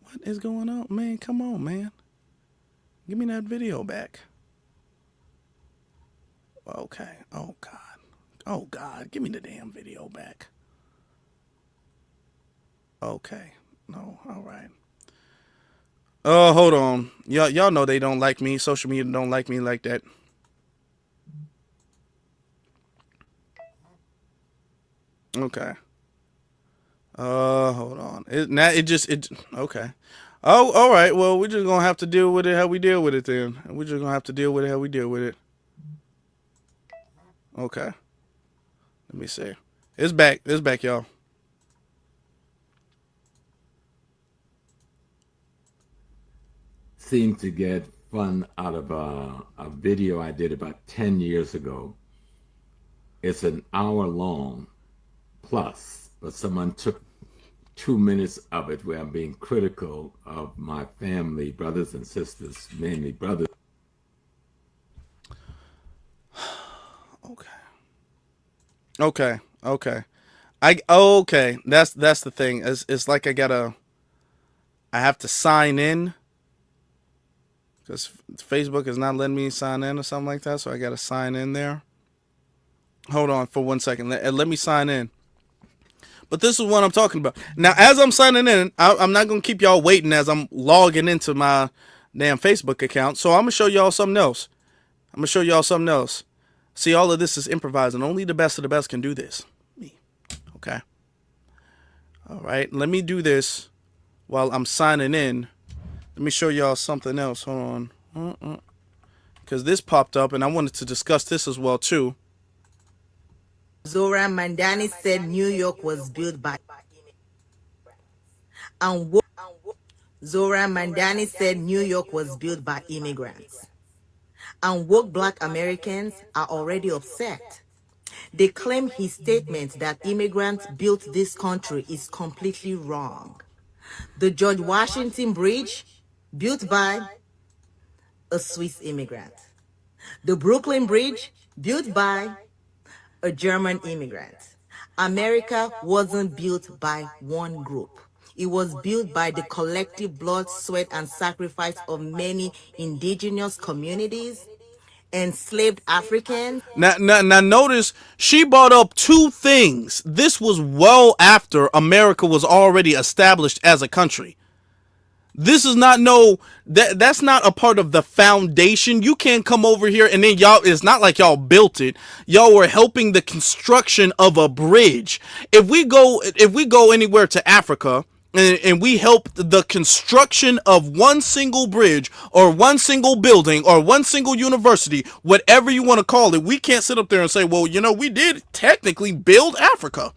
What is going on? Man, come on, man. Give me that video back. Okay. Oh, God. Oh, God. Give me the damn video back. Okay. No, all right. Oh, hold on. Y'all know they don't like me. Social media don't like me like that. Okay. Hold on. Okay. Oh, all right. Well, we're just gonna have to deal with it how we deal with it then. We're just gonna have to deal with it how we deal with it. Okay. Let me see. It's back. It's back, y'all. Seemed to get fun out of a video I did about 10 years ago. It's an hour long plus, but someone took 2 minutes of it where I'm being critical of my family, brothers and sisters, mainly brothers. Okay. Okay. Okay. Okay. That's the thing. It's like I have to sign in because Facebook is not letting me sign in or something like that. So I gotta sign in there. Hold on for 1 second. Let me sign in. But this is what I'm talking about. Now, as I'm signing in, I'm not going to keep y'all waiting as I'm logging into my damn Facebook account. So I'm going to show y'all something else. See, all of this is improvised, and only the best of the best can do this. Me. Okay. All right. Let me do this while I'm signing in. Let me show y'all something else. Hold on. Because this popped up, and I wanted to discuss this as well, too. Zoran Mandani said New York was built by and Zoran Mandani said New York was built by immigrants. And woke Black Americans are already upset. They claim his statement that immigrants built this country is completely wrong. The George Washington Bridge, built by a Swiss immigrant. The Brooklyn Bridge, built by a German immigrant. America wasn't built by one group. It was built by the collective blood, sweat, and sacrifice of many indigenous communities, enslaved Africans. Now, notice she brought up two things. This was well after America was already established as a country. This is not that's not a part of the foundation. You can't come over here and then it's not like y'all built it. Y'all were helping the construction of a bridge. If we go anywhere to Africa and we help the construction of one single bridge or one single building or one single university, whatever you want to call it, we can't sit up there and say, well, we did technically build Africa.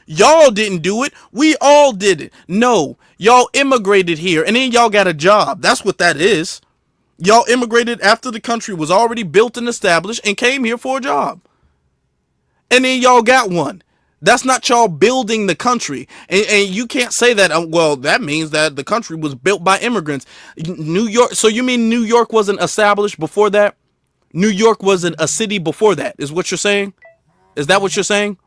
Y'all didn't do it. We all did it. No, y'all immigrated here and then y'all got a job. That's what that is. Y'all immigrated after the country was already built and established and came here for a job. And then y'all got one. That's not y'all building the country. And you can't say that, well, that means that the country was built by immigrants. New York. So you mean New York wasn't established before that? New York wasn't a city before that, is what you're saying? Is that what you're saying?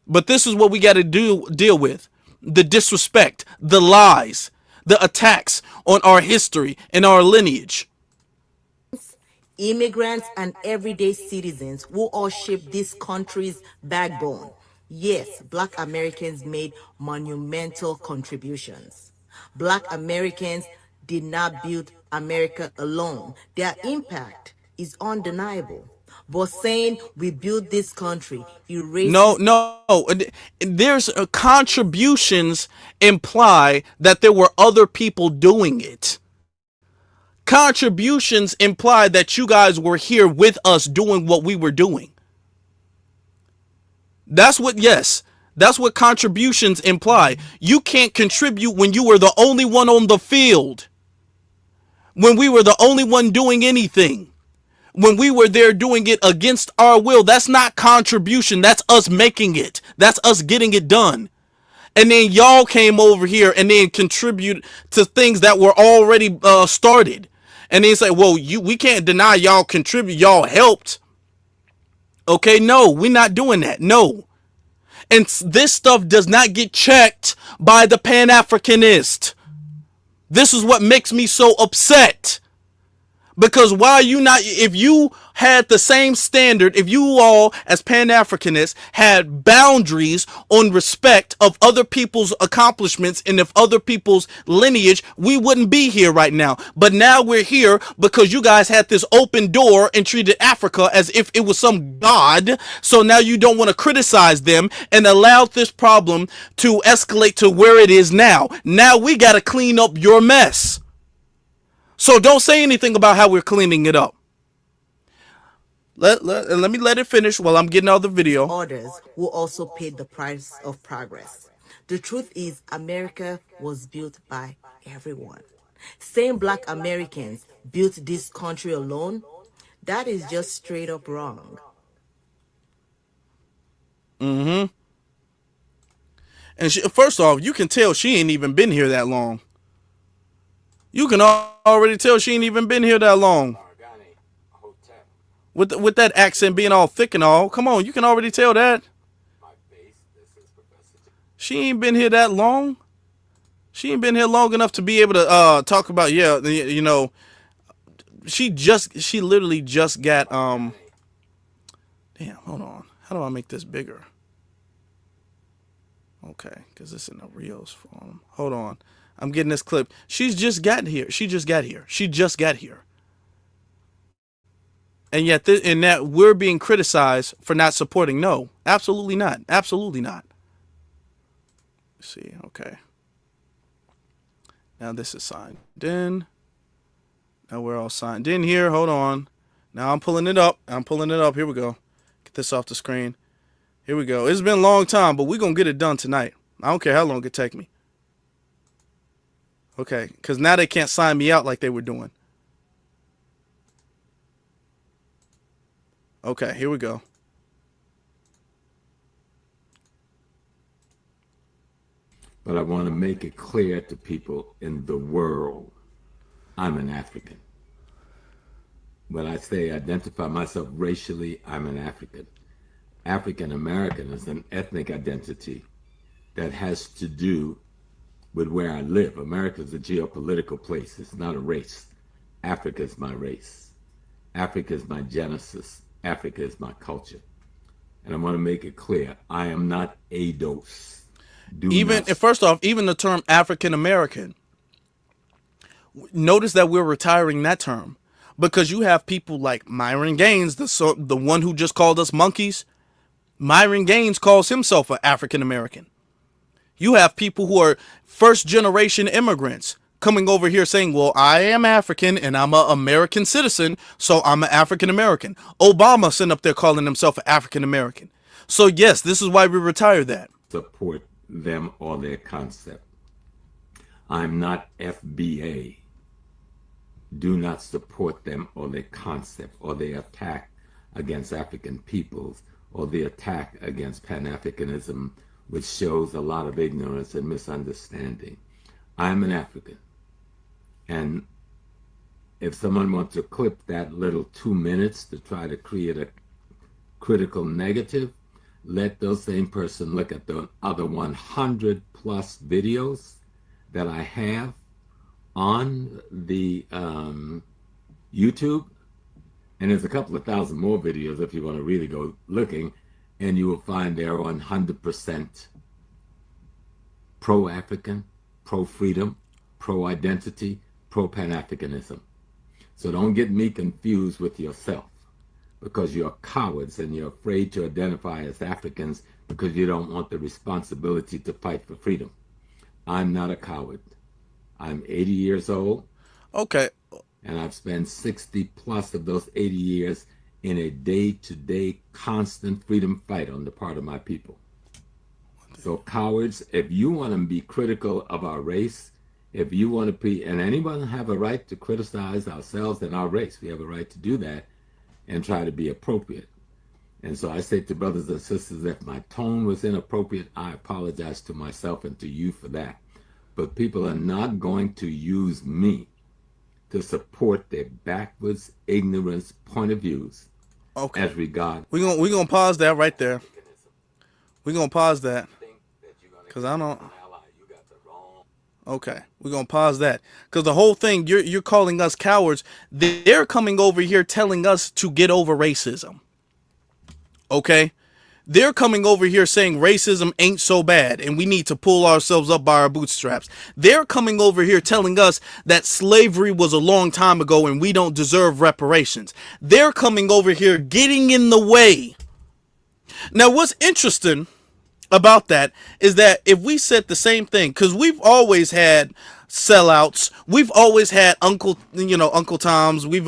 But this is what we got to deal with. The disrespect, the lies, the attacks on our history and our lineage. Immigrants and everyday citizens who all shape this country's backbone. Yes, Black Americans made monumental contributions. Black Americans did not build America alone. Their impact is undeniable. But saying we built this country erases... No. There's contributions imply that there were other people doing it. Contributions imply that you guys were here with us doing what we were doing. That's what contributions imply. You can't contribute when you were the only one on the field. When we were the only one doing anything. When we were there doing it against our will. That's not contribution. That's us making it. That's us getting it done. And then y'all came over here and then contribute to things that were already started. And then say, well, we can't deny y'all contribute. Y'all helped. Okay, no, we're not doing that. No. And this stuff does not get checked by the Pan-Africanist. This is what makes me so upset. Because why are you not, if you had the same standard, if you all as Pan-Africanists had boundaries on respect of other people's accomplishments and of other people's lineage, we wouldn't be here right now. But now we're here because you guys had this open door and treated Africa as if it was some god. So now you don't want to criticize them and allowed this problem to escalate to where it is now. Now we got to clean up your mess. So don't say anything about how we're cleaning it up. Let me let it finish while I'm getting out the video. Others who also paid the price of progress. The truth is, America was built by everyone. Saying Black Americans built this country alone, that is just straight up wrong. And first off, you can tell she ain't even been here that long. You can already tell she ain't even been here that long. With that accent being all thick and all, come on, you can already tell that. She ain't been here that long. She ain't been here long enough to be able to talk about, yeah, you know, she literally just got damn, hold on. How do I make this bigger? Okay, because it's in the Reels form. Hold on. I'm getting this clip. She's just gotten here. She just got here. She just got here. And yet, in that we're being criticized for not supporting. No, absolutely not. Absolutely not. Let's see, okay. Now this is signed in. Now we're all signed in here. Hold on. Now I'm pulling it up. Here we go. Get this off the screen. Here we go. It's been a long time, but we're going to get it done tonight. I don't care how long it take me. Okay, because now they can't sign me out like they were doing. Okay, here we go. But I want to make it clear to people in the world, I'm an African. When I say identify myself racially, I'm an African. African American is an ethnic identity that has to do with where I live. America is a geopolitical place. It's not a race. Africa is my race. Africa is my genesis. Africa is my culture. And I want to make it clear, I am not ADOS. First off, even the term African American, notice that we're retiring that term because you have people like Myron Gaines, the one who just called us monkeys. Myron Gaines calls himself an African American. You have people who are first generation immigrants coming over here saying, well, I am African and I'm an American citizen, so I'm an African American. Obama sitting up there calling himself an African American. So yes, this is why we retired that. Support them or their concept. I'm not FBA. Do not support them or their concept or their attack against African peoples or the attack against Pan-Africanism, which shows a lot of ignorance and misunderstanding. I'm an African. And if someone wants to clip that little 2 minutes to try to create a critical negative, let those same person look at the other 100 plus videos that I have on the YouTube. And there's a couple of thousand more videos if you want to really go looking, and you will find they're 100% pro-African, pro-freedom, pro-identity, pro-Pan-Africanism. So don't get me confused with yourself, because you're cowards and you're afraid to identify as Africans because you don't want the responsibility to fight for freedom. I'm not a coward. I'm 80 years old. Okay. And I've spent 60 plus of those 80 years in a day-to-day constant freedom fight on the part of my people. So cowards, if you want to be critical of our race, if you want to be, and anyone have a right to criticize ourselves and our race, we have a right to do that and try to be appropriate. And so I say to brothers and sisters, if my tone was inappropriate, I apologize to myself and to you for that. But people are not going to use me to support their backwards, ignorance point of views. Okay. As regard. We're gonna pause that right there. We're gonna pause that. Because I don't. Okay, we're gonna pause that because the whole thing you're calling us cowards. They're coming over here telling us to get over racism. Okay, they're coming over here saying racism ain't so bad and we need to pull ourselves up by our bootstraps. They're coming over here telling us that slavery was a long time ago and we don't deserve reparations. They're coming over here getting in the way. Now, what's interesting about that is that if we said the same thing, because we've always had sellouts, we've always had Uncle Toms, we've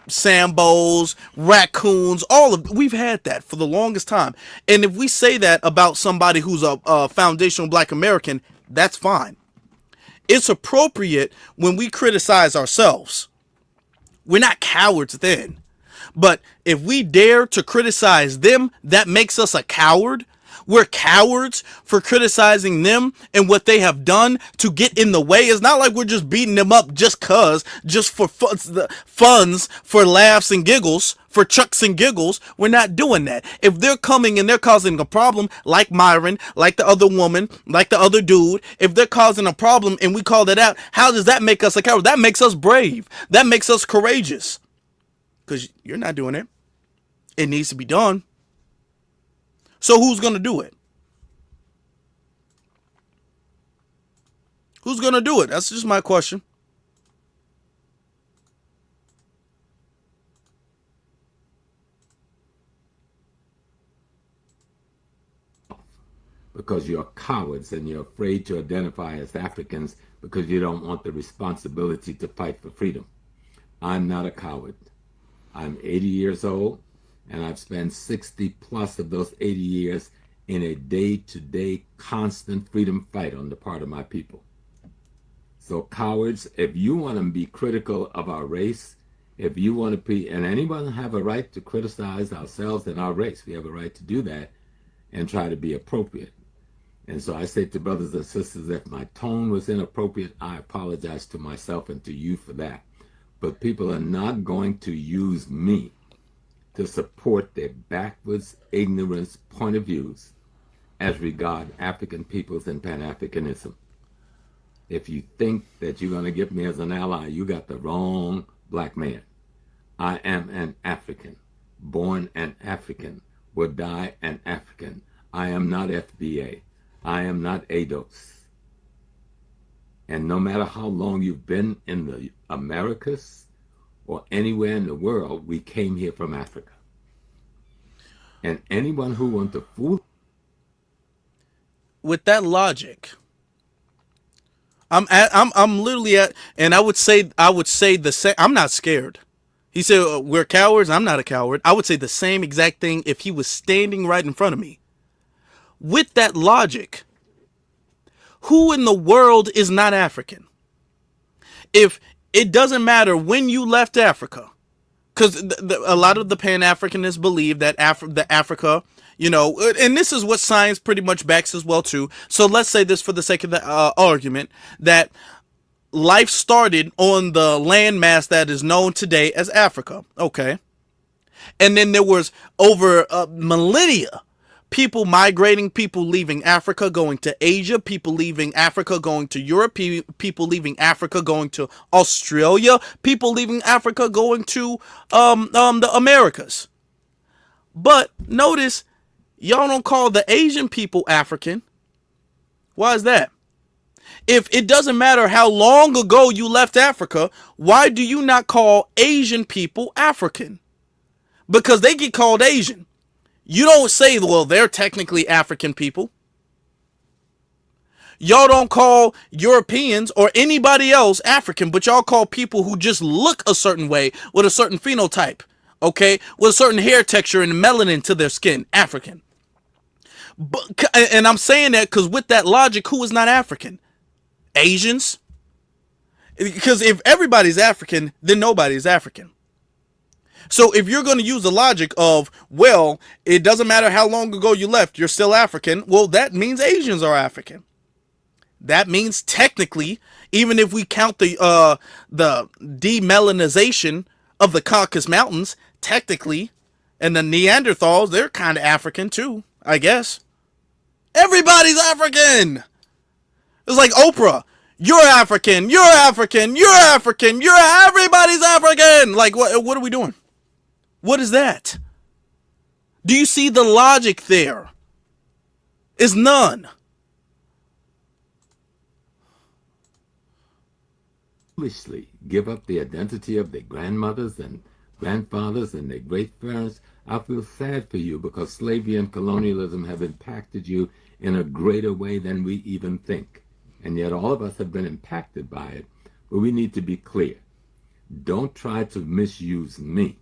Sambos, raccoons, we've had that for the longest time. And if we say that about somebody who's a foundational Black American, that's fine. It's appropriate when we criticize ourselves. We're not cowards then. But if we dare to criticize them, that makes us a coward. We're cowards for criticizing them and what they have done to get in the way. It's not like we're just beating them up just for funds, for laughs and giggles, for chucks and giggles. We're not doing that. If they're coming and they're causing a problem, like Myron, like the other woman, like the other dude, if they're causing a problem and we call that out, how does that make us a coward? That makes us brave. That makes us courageous. Because you're not doing it. It needs to be done. So who's going to do it? Who's going to do it? That's just my question. Because you're cowards and you're afraid to identify as Africans because you don't want the responsibility to fight for freedom. I'm not a coward. I'm 80 years old, and I've spent 60 plus of those 80 years in a day-to-day constant freedom fight on the part of my people. So cowards, if you want to be critical of our race, if you want to be, and anyone have a right to criticize ourselves and our race, we have a right to do that and try to be appropriate. And so I say to brothers and sisters, if my tone was inappropriate, I apologize to myself and to you for that. But people are not going to use me to support their backwards, ignorance point of views as regard African peoples and Pan-Africanism. If you think that you're going to get me as an ally, you got the wrong Black man. I am an African, born an African, will die an African. I am not FBA. I am not ADOS. And no matter how long you've been in the Americas or anywhere in the world, we came here from Africa. And anyone who wants to fool with that logic, I'm literally at, and I would say the same. I'm not scared. He said we're cowards. I'm not a coward. I would say the same exact thing if he was standing right in front of me. With that logic, who in the world is not African? If it doesn't matter when you left Africa, because a lot of the Pan-Africanists believe that Africa, and this is what science pretty much backs as well too. So let's say this for the sake of the argument, that life started on the landmass that is known today as Africa. Okay. And then there was over millennia, people migrating, people leaving Africa, going to Asia, people leaving Africa, going to Europe, people leaving Africa, going to Australia, people leaving Africa, going to the Americas. But notice, y'all don't call the Asian people African. Why is that? If it doesn't matter how long ago you left Africa, why do you not call Asian people African? Because they get called Asian. You don't say, well, they're technically African people. Y'all don't call Europeans or anybody else African, but y'all call people who just look a certain way with a certain phenotype, okay, with a certain hair texture and melanin to their skin, African. And I'm saying that because with that logic, who is not African? Asians? Because if everybody's African, then nobody's African. So if you're going to use the logic of, well, it doesn't matter how long ago you left, you're still African, well, that means Asians are African. That means technically, even if we count the demelanization of the Caucasus Mountains, technically, and the Neanderthals, they're kind of African too, I guess. Everybody's African. It's like Oprah. You're African. You're African. You're African. Everybody's African. Like, what are we doing? What is that? Do you see the logic there? Is none. Foolishly give up the identity of their grandmothers and grandfathers and their great-parents. I feel sad for you because slavery and colonialism have impacted you in a greater way than we even think. And yet all of us have been impacted by it. But we need to be clear. Don't try to misuse me,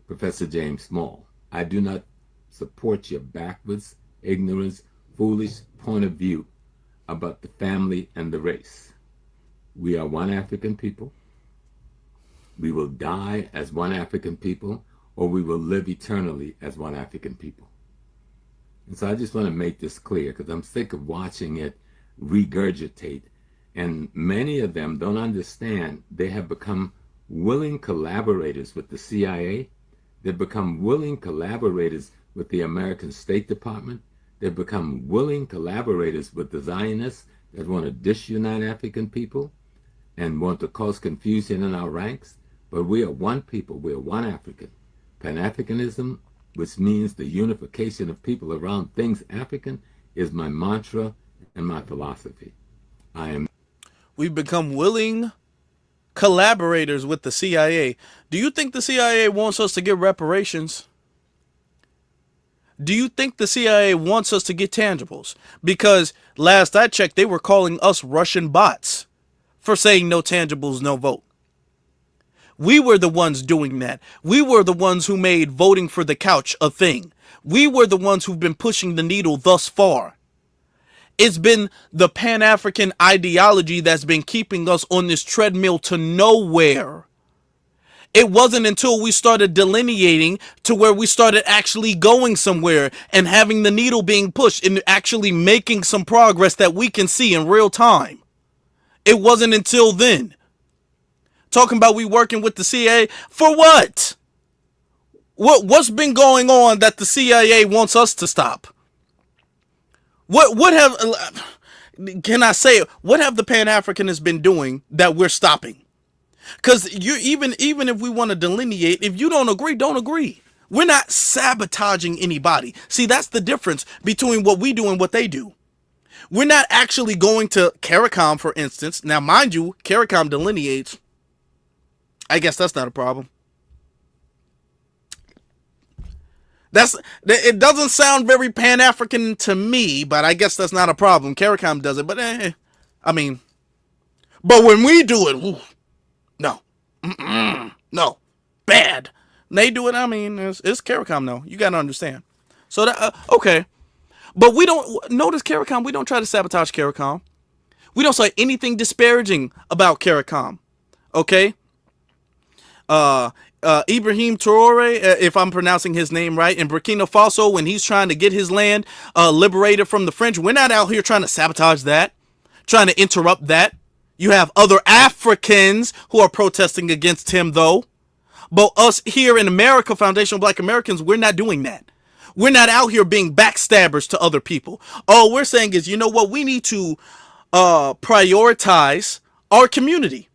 Professor James Small. I do not support your backwards, ignorance, foolish point of view about the family and the race. We are one African people. We will die as one African people, or we will live eternally as one African people. And so I just want to make this clear because I'm sick of watching it regurgitate. And many of them don't understand they have become willing collaborators with the CIA. They've become willing collaborators with the American State Department. They've become willing collaborators with the Zionists that want to disunite African people and want to cause confusion in our ranks. But we are one people. We are one African. Pan-Africanism, which means the unification of people around things African, is my mantra and my philosophy. We've become willing collaborators with the CIA. Do you think the CIA wants us to get reparations? Do you think the CIA wants us to get tangibles? Because last I checked, they were calling us Russian bots for saying no tangibles, no vote. We were the ones doing that. We were the ones who made voting for the couch a thing. We were the ones who've been pushing the needle thus far. It's been the Pan-African ideology that's been keeping us on this treadmill to nowhere. It wasn't until we started delineating to where we started actually going somewhere and having the needle being pushed and actually making some progress that we can see in real time. It wasn't until then. Talking about we working with the CIA for what? What's been going on that the CIA wants us to stop? What have, can I say it? What have the Pan-Africanists been doing that we're stopping? Because you even if we want to delineate, if you don't agree, don't agree. We're not sabotaging anybody. See, that's the difference between what we do and what they do. We're not actually going to CARICOM, for instance. Now, mind you, CARICOM delineates. I guess that's not a problem. It doesn't sound very Pan-African to me, but I guess that's not a problem. CARICOM does it, but but when we do it, whew, no, no, bad. They do it. I mean, it's CARICOM, though. You gotta understand. So that okay, but we don't notice CARICOM. We don't try to sabotage CARICOM. We don't say anything disparaging about CARICOM. Okay. Ibrahim Traore, if I'm pronouncing his name right, in Burkina Faso, when he's trying to get his land liberated from the French, we're not out here trying to sabotage that, trying to interrupt that. You have other Africans who are protesting against him, though. But us here in America, Foundational Black Americans, we're not doing that. We're not out here being backstabbers to other people. All we're saying is, you know what? We need to prioritize our community.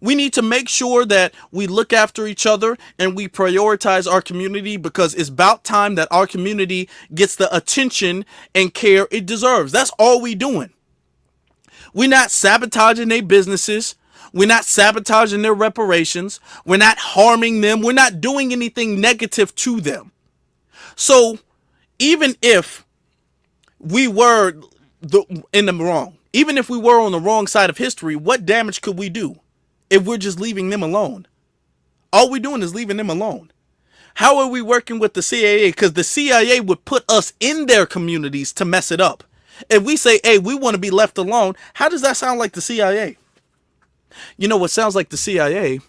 We need to make sure that we look after each other and we prioritize our community because it's about time that our community gets the attention and care it deserves. That's all we doing. We're not sabotaging their businesses. We're not sabotaging their reparations. We're not harming them. We're not doing anything negative to them. So even if we were in the wrong, even if we were on the wrong side of history, what damage could we do? If we're just leaving them alone. All we're doing is leaving them alone. How are we working with the CIA? Because the CIA would put us in their communities to mess it up. If we say, hey, we want to be left alone, how does that sound like the CIA? You know what sounds like the CIA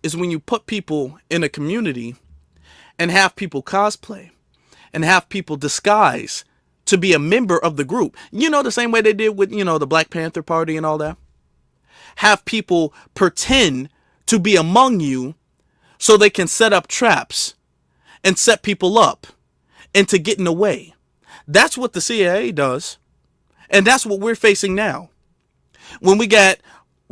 is when you put people in a community and have people cosplay and have people disguise to be a member of the group. You know, the same way they did with, the Black Panther Party and all that. Have people pretend to be among you so they can set up traps and set people up and to get in the way. That's what the CIA does. And that's what we're facing now. When we got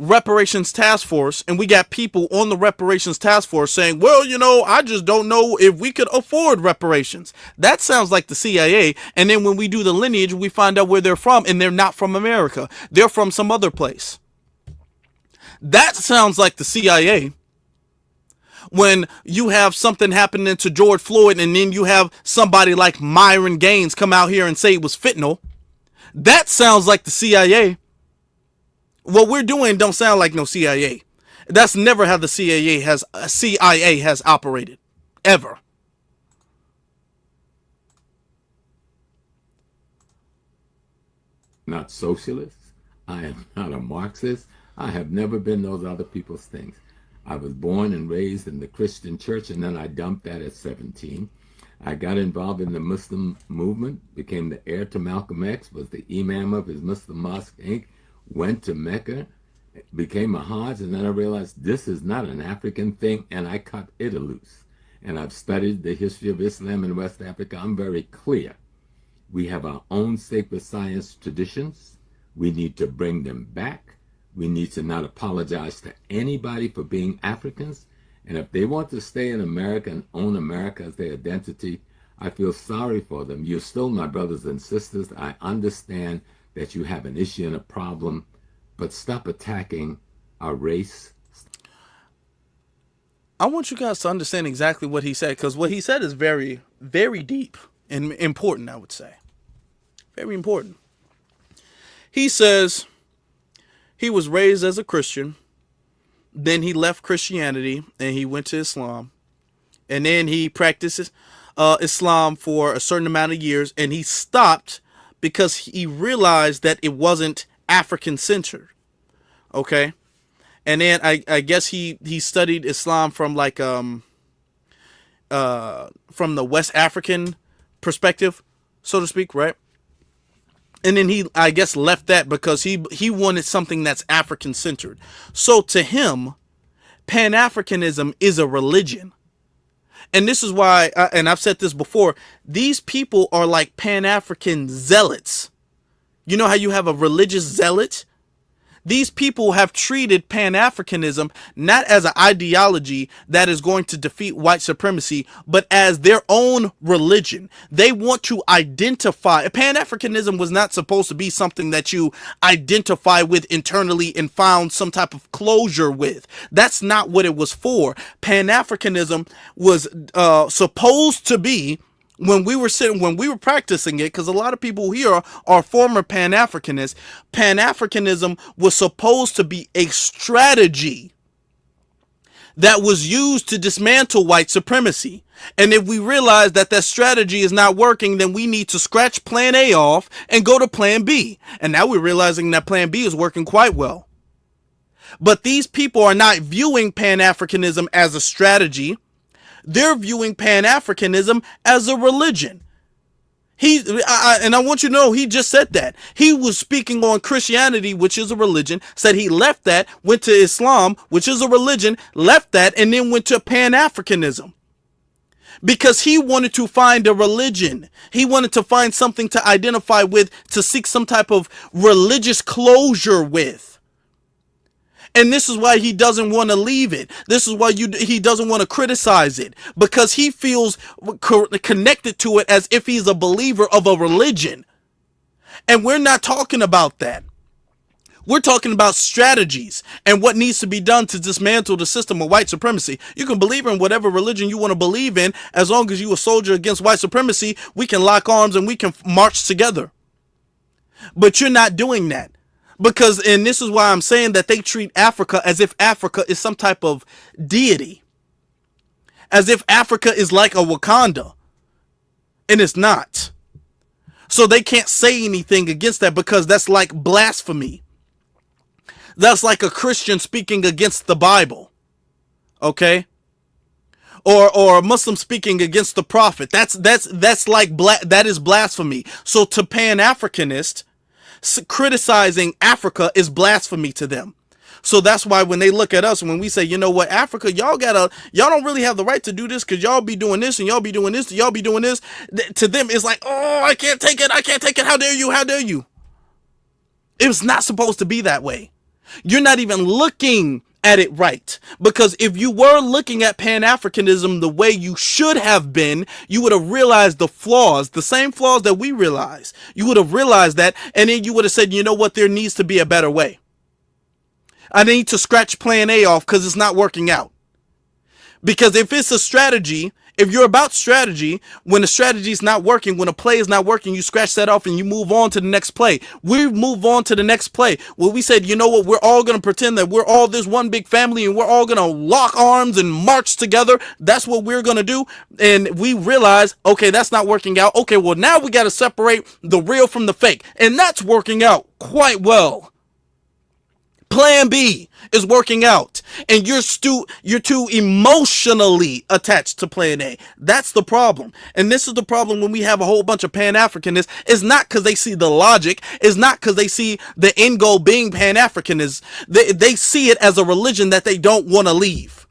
reparations task force and we got people on the reparations task force saying, well, I just don't know if we could afford reparations. That sounds like the CIA. And then when we do the lineage, we find out where they're from, and they're not from America. They're from some other place. That sounds like the CIA. When you have something happening to George Floyd and then you have somebody like Myron Gaines come out here and say it was fentanyl, that sounds like the CIA. What we're doing don't sound like no CIA. That's never how the CIA has operated, ever. Not socialist. I am not a Marxist. I have never been those other people's things. I was born and raised in the Christian church, and then I dumped that at 17. I got involved in the Muslim movement, became the heir to Malcolm X, was the imam of his Muslim Mosque, Inc., went to Mecca, became a Hajj, and then I realized this is not an African thing, and I cut it loose. And I've studied the history of Islam in West Africa. I'm very clear. We have our own sacred science traditions. We need to bring them back. We need to not apologize to anybody for being Africans. And if they want to stay in America and own America as their identity, I feel sorry for them. You're still my brothers and sisters. I understand that you have an issue and a problem, but stop attacking our race. I want you guys to understand exactly what he said, because what he said is very, very deep and important, I would say. Very important. He says he was raised as a Christian, then he left Christianity and he went to Islam, and then he practices Islam for a certain amount of years, and he stopped because he realized that it wasn't African-centered. Okay? And then I guess he studied Islam from from the West African perspective, so to speak, right? And then he, I guess, left that because he wanted something that's African-centered. So to him, Pan-Africanism is a religion. And this is why, and I've said this before, these people are like Pan-African zealots. You know how you have a religious zealot? These people have treated Pan-Africanism not as an ideology that is going to defeat white supremacy, but as their own religion. They want to identify. Pan-Africanism was not supposed to be something that you identify with internally and found some type of closure with. That's not what it was for. Pan-Africanism was supposed to be, when we were practicing it, because a lot of people here are former Pan-Africanists, Pan-Africanism was supposed to be a strategy that was used to dismantle white supremacy. And if we realize that that strategy is not working, then we need to scratch plan A off and go to plan B. And now we're realizing that plan B is working quite well. But these people are not viewing Pan-Africanism as a strategy. They're viewing Pan-Africanism as a religion. And I want you to know, he just said that. He was speaking on Christianity, which is a religion, said he left that, went to Islam, which is a religion, left that, and then went to Pan-Africanism. Because he wanted to find a religion. He wanted to find something to identify with, to seek some type of religious closure with. And this is why he doesn't want to leave it. This is why he doesn't want to criticize it, because he feels connected to it as if he's a believer of a religion. And we're not talking about that. We're talking about strategies and what needs to be done to dismantle the system of white supremacy. You can believe in whatever religion you want to believe in. As long as you're a soldier against white supremacy, we can lock arms and we can march together. But you're not doing that. Because, and this is why I'm saying that they treat Africa as if Africa is some type of deity. As if Africa is like a Wakanda. And it's not. So they can't say anything against that, because that's like blasphemy. That's like a Christian speaking against the Bible. Okay? Or a Muslim speaking against the prophet. That's like that is blasphemy. So to Pan-Africanists, criticizing Africa is blasphemy to them. So that's why when they look at us, when we say, you know what, Africa, y'all don't really have the right to do this, because y'all be doing this and y'all be doing this, y'all be doing this. To them, it's like, oh, I can't take it. How dare you? It's not supposed to be that way. You're not even looking at it right. Because if you were looking at Pan-Africanism the way you should have been, you would have realized the flaws, the same flaws that we realize. You would have realized that, and then you would have said, you know what, there needs to be a better way. I need to scratch plan A off because it's not working out. Because if it's a strategy, if you're about strategy, when the strategy is not working, when a play is not working, you scratch that off and you move on to the next play. We move on to the next play. Well, we said, you know what, we're all going to pretend that we're all this one big family and we're all going to lock arms and march together. That's what we're going to do. And we realize, okay, that's not working out. Okay, well, now we got to separate the real from the fake. And that's working out quite well. Plan B is working out, and you're too emotionally attached to plan A. That's the problem. And this is the problem when we have a whole bunch of Pan-Africanists. It's not because they see the logic. It's not because they see the end goal being Pan-Africanism. They see it as a religion that they don't want to leave.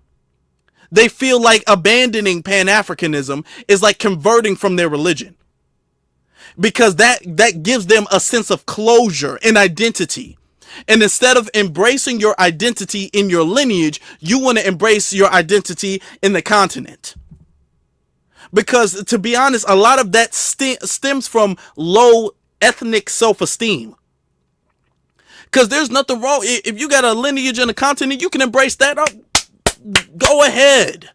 They feel like abandoning Pan-Africanism is like converting from their religion. Because that gives them a sense of closure and identity. And instead of embracing your identity in your lineage, you want to embrace your identity in the continent. Because to be honest, a lot of that stems from low ethnic self-esteem. Because there's nothing wrong. If you got a lineage in the continent, you can embrace that. Go ahead.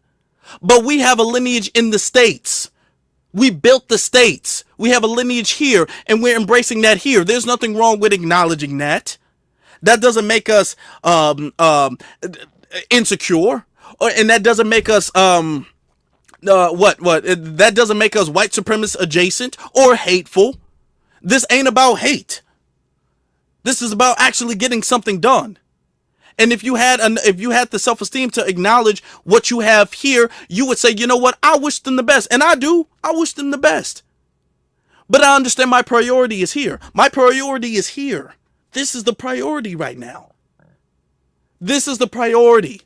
But we have a lineage in the States. We built the States. We have a lineage here, and we're embracing that here. There's nothing wrong with acknowledging that. That doesn't make us insecure, and that doesn't make us that doesn't make us white supremacist adjacent or hateful. This ain't about hate. This is about actually getting something done. And if you had the self-esteem to acknowledge what you have here, you would say, you know what, I wish them the best, and I do. I wish them the best. But I understand my priority is here. My priority is here. This is the priority right now. This is the priority.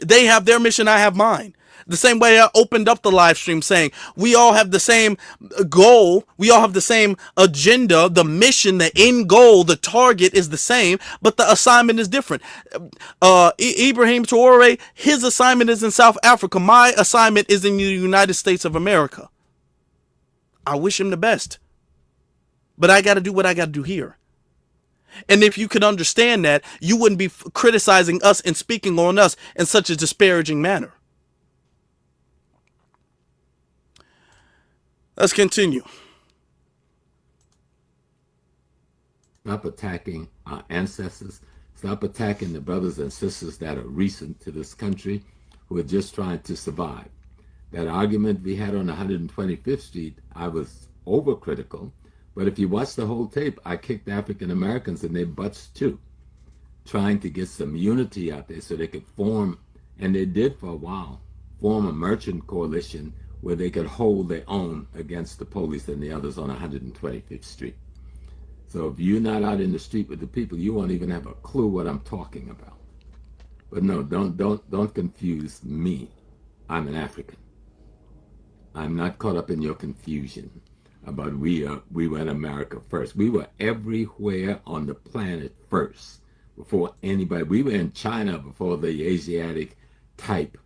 They have their mission, I have mine. The same way I opened up the live stream saying we all have the same goal. We all have the same agenda. The mission, the end goal, the target is the same, but the assignment is different. Ibrahim Traore, his assignment is in South Africa. My assignment is in the United States of America. I wish him the best, but I got to do what I got to do here. And if you could understand that, you wouldn't be criticizing us and speaking on us in such a disparaging manner. Let's continue. Stop attacking our ancestors. Stop attacking the brothers and sisters that are recent to this country who are just trying to survive. That argument we had on 125th Street, I was overcritical. But if you watch the whole tape, I kicked African Americans in their butts too, trying to get some unity out there so they could form, and they did for a while, form a merchant coalition where they could hold their own against the police and the others on 125th Street. So if you're not out in the street with the people, you won't even have a clue what I'm talking about. But no, don't confuse me. I'm an African. I'm not caught up in your confusion about we were in America first. We were everywhere on the planet first before anybody. We were in China before the Asiatic type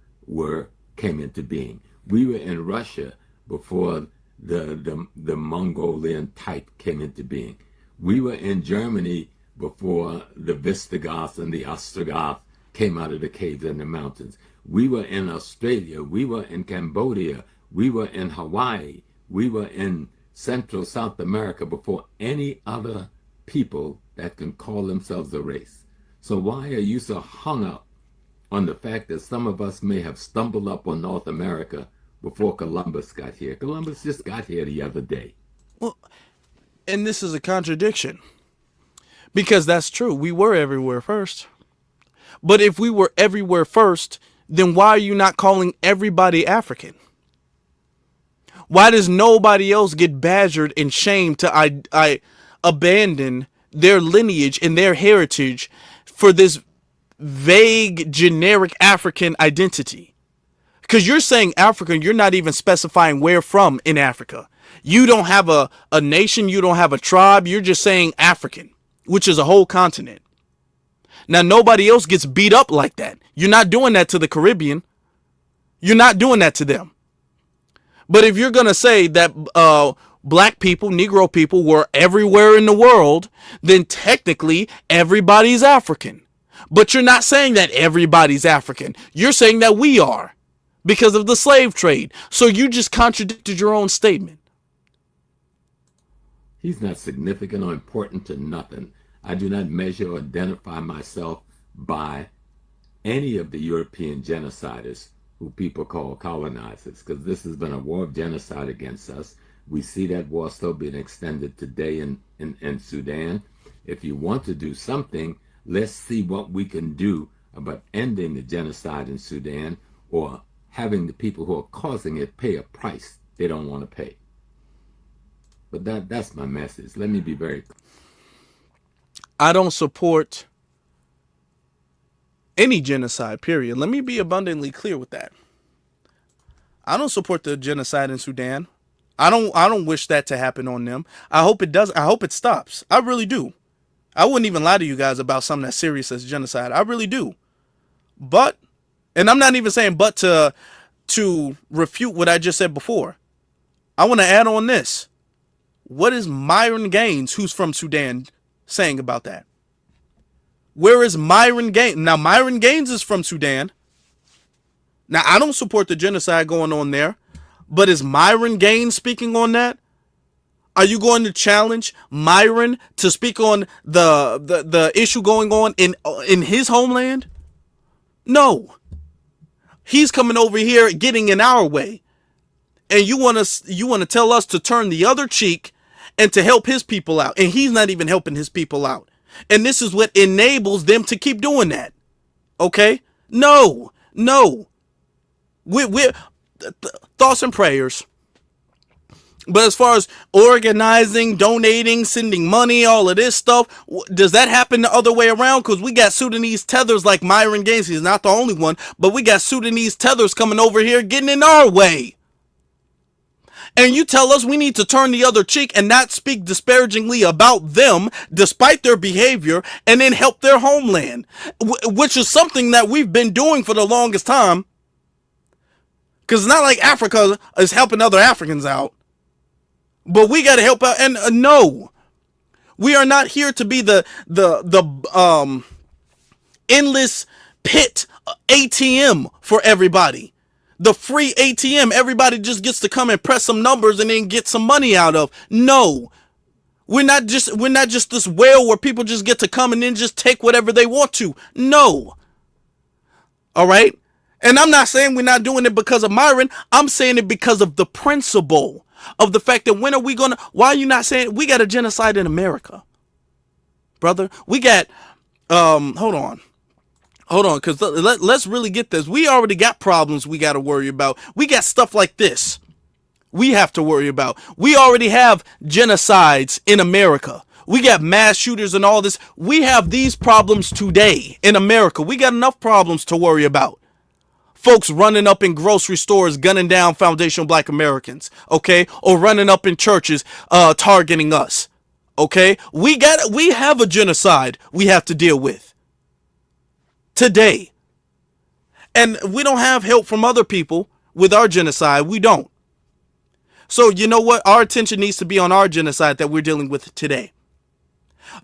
came into being. We were in Russia before the Mongolian type came into being. We were in Germany before the Visigoths and the Ostrogoths came out of the caves and the mountains. We were in Australia. We were in Cambodia. We were in Hawaii. We were in Central South America before any other people that can call themselves a race. So why are you so hung up on the fact that some of us may have stumbled up on North America before Columbus got here? Columbus just got here the other day. Well, and this is a contradiction, because that's true. We were everywhere first. But if we were everywhere first, then why are you not calling everybody African? Why does nobody else get badgered and shamed to abandon their lineage and their heritage for this vague, generic African identity? Because you're saying African, you're not even specifying where from in Africa. You don't have a nation, you don't have a tribe, you're just saying African. which is a whole continent. Now, nobody else gets beat up like that. You're not doing that to the Caribbean. You're not doing that to them. But if you're going to say that black people, Negro people were everywhere in the world, then technically everybody's African. But you're not saying that everybody's African. You're saying that we are because of the slave trade. So you just contradicted your own statement. He's not significant or important to nothing. I do not measure or identify myself by any of the European genociders who people call colonizers, because this has been a war of genocide against us. We see that war still being extended today in Sudan. If you want to do something, let's see what we can do about ending the genocide in Sudan, or having the people who are causing it pay a price they don't want to pay. But that's my message. Let me be very clear. I don't support any genocide, period. Let me be abundantly clear with that. I don't support the genocide in Sudan. I don't wish that to happen on them. I hope it does. I hope it stops. I really do. I wouldn't even lie to you guys about something that's serious as genocide. I really do. But, and I'm not even saying but to refute what I just said before. I want to add on this. What is Myron Gaines, who's from Sudan, saying about that? Where is Myron Gaines? Now, Myron Gaines is from Sudan. Now, I don't support the genocide going on there, but is Myron Gaines speaking on that? Are you going to challenge Myron to speak on the issue going on in his homeland? No. He's coming over here getting in our way. And you want to tell us to turn the other cheek and to help his people out. And he's not even helping his people out. And this is what enables them to keep doing that. Okay? No. We're thoughts and prayers. But as far as organizing, donating, sending money, all of this stuff, does that happen the other way around? Because we got Sudanese tethers like Myron Gaines. He's not the only one. But we got Sudanese tethers coming over here getting in our way. And you tell us we need to turn the other cheek and not speak disparagingly about them despite their behavior, and then help their homeland, which is something that we've been doing for the longest time. Because it's not like Africa is helping other Africans out. But we got to help out. And no, we are not here to be the endless pit ATM for everybody. The free ATM, everybody just gets to come and press some numbers and then get some money out of. No, we're not just this whale where people just get to come and then just take whatever they want to. No. All right. And I'm not saying we're not doing it because of Myron. I'm saying it because of the principle of the fact that why are you not saying we got a genocide in America, brother? We got, hold on, because let's really get this. We already got problems we got to worry about. We got stuff like this we have to worry about. We already have genocides in America. We got mass shooters and all this. We have these problems today in America. We got enough problems to worry about. Folks running up in grocery stores, gunning down foundational Black Americans, okay? Or running up in churches, targeting us, okay? We have a genocide we have to deal with today. And we don't have help from other people with our genocide. We don't. So you know what? Our attention needs to be on our genocide that we're dealing with today.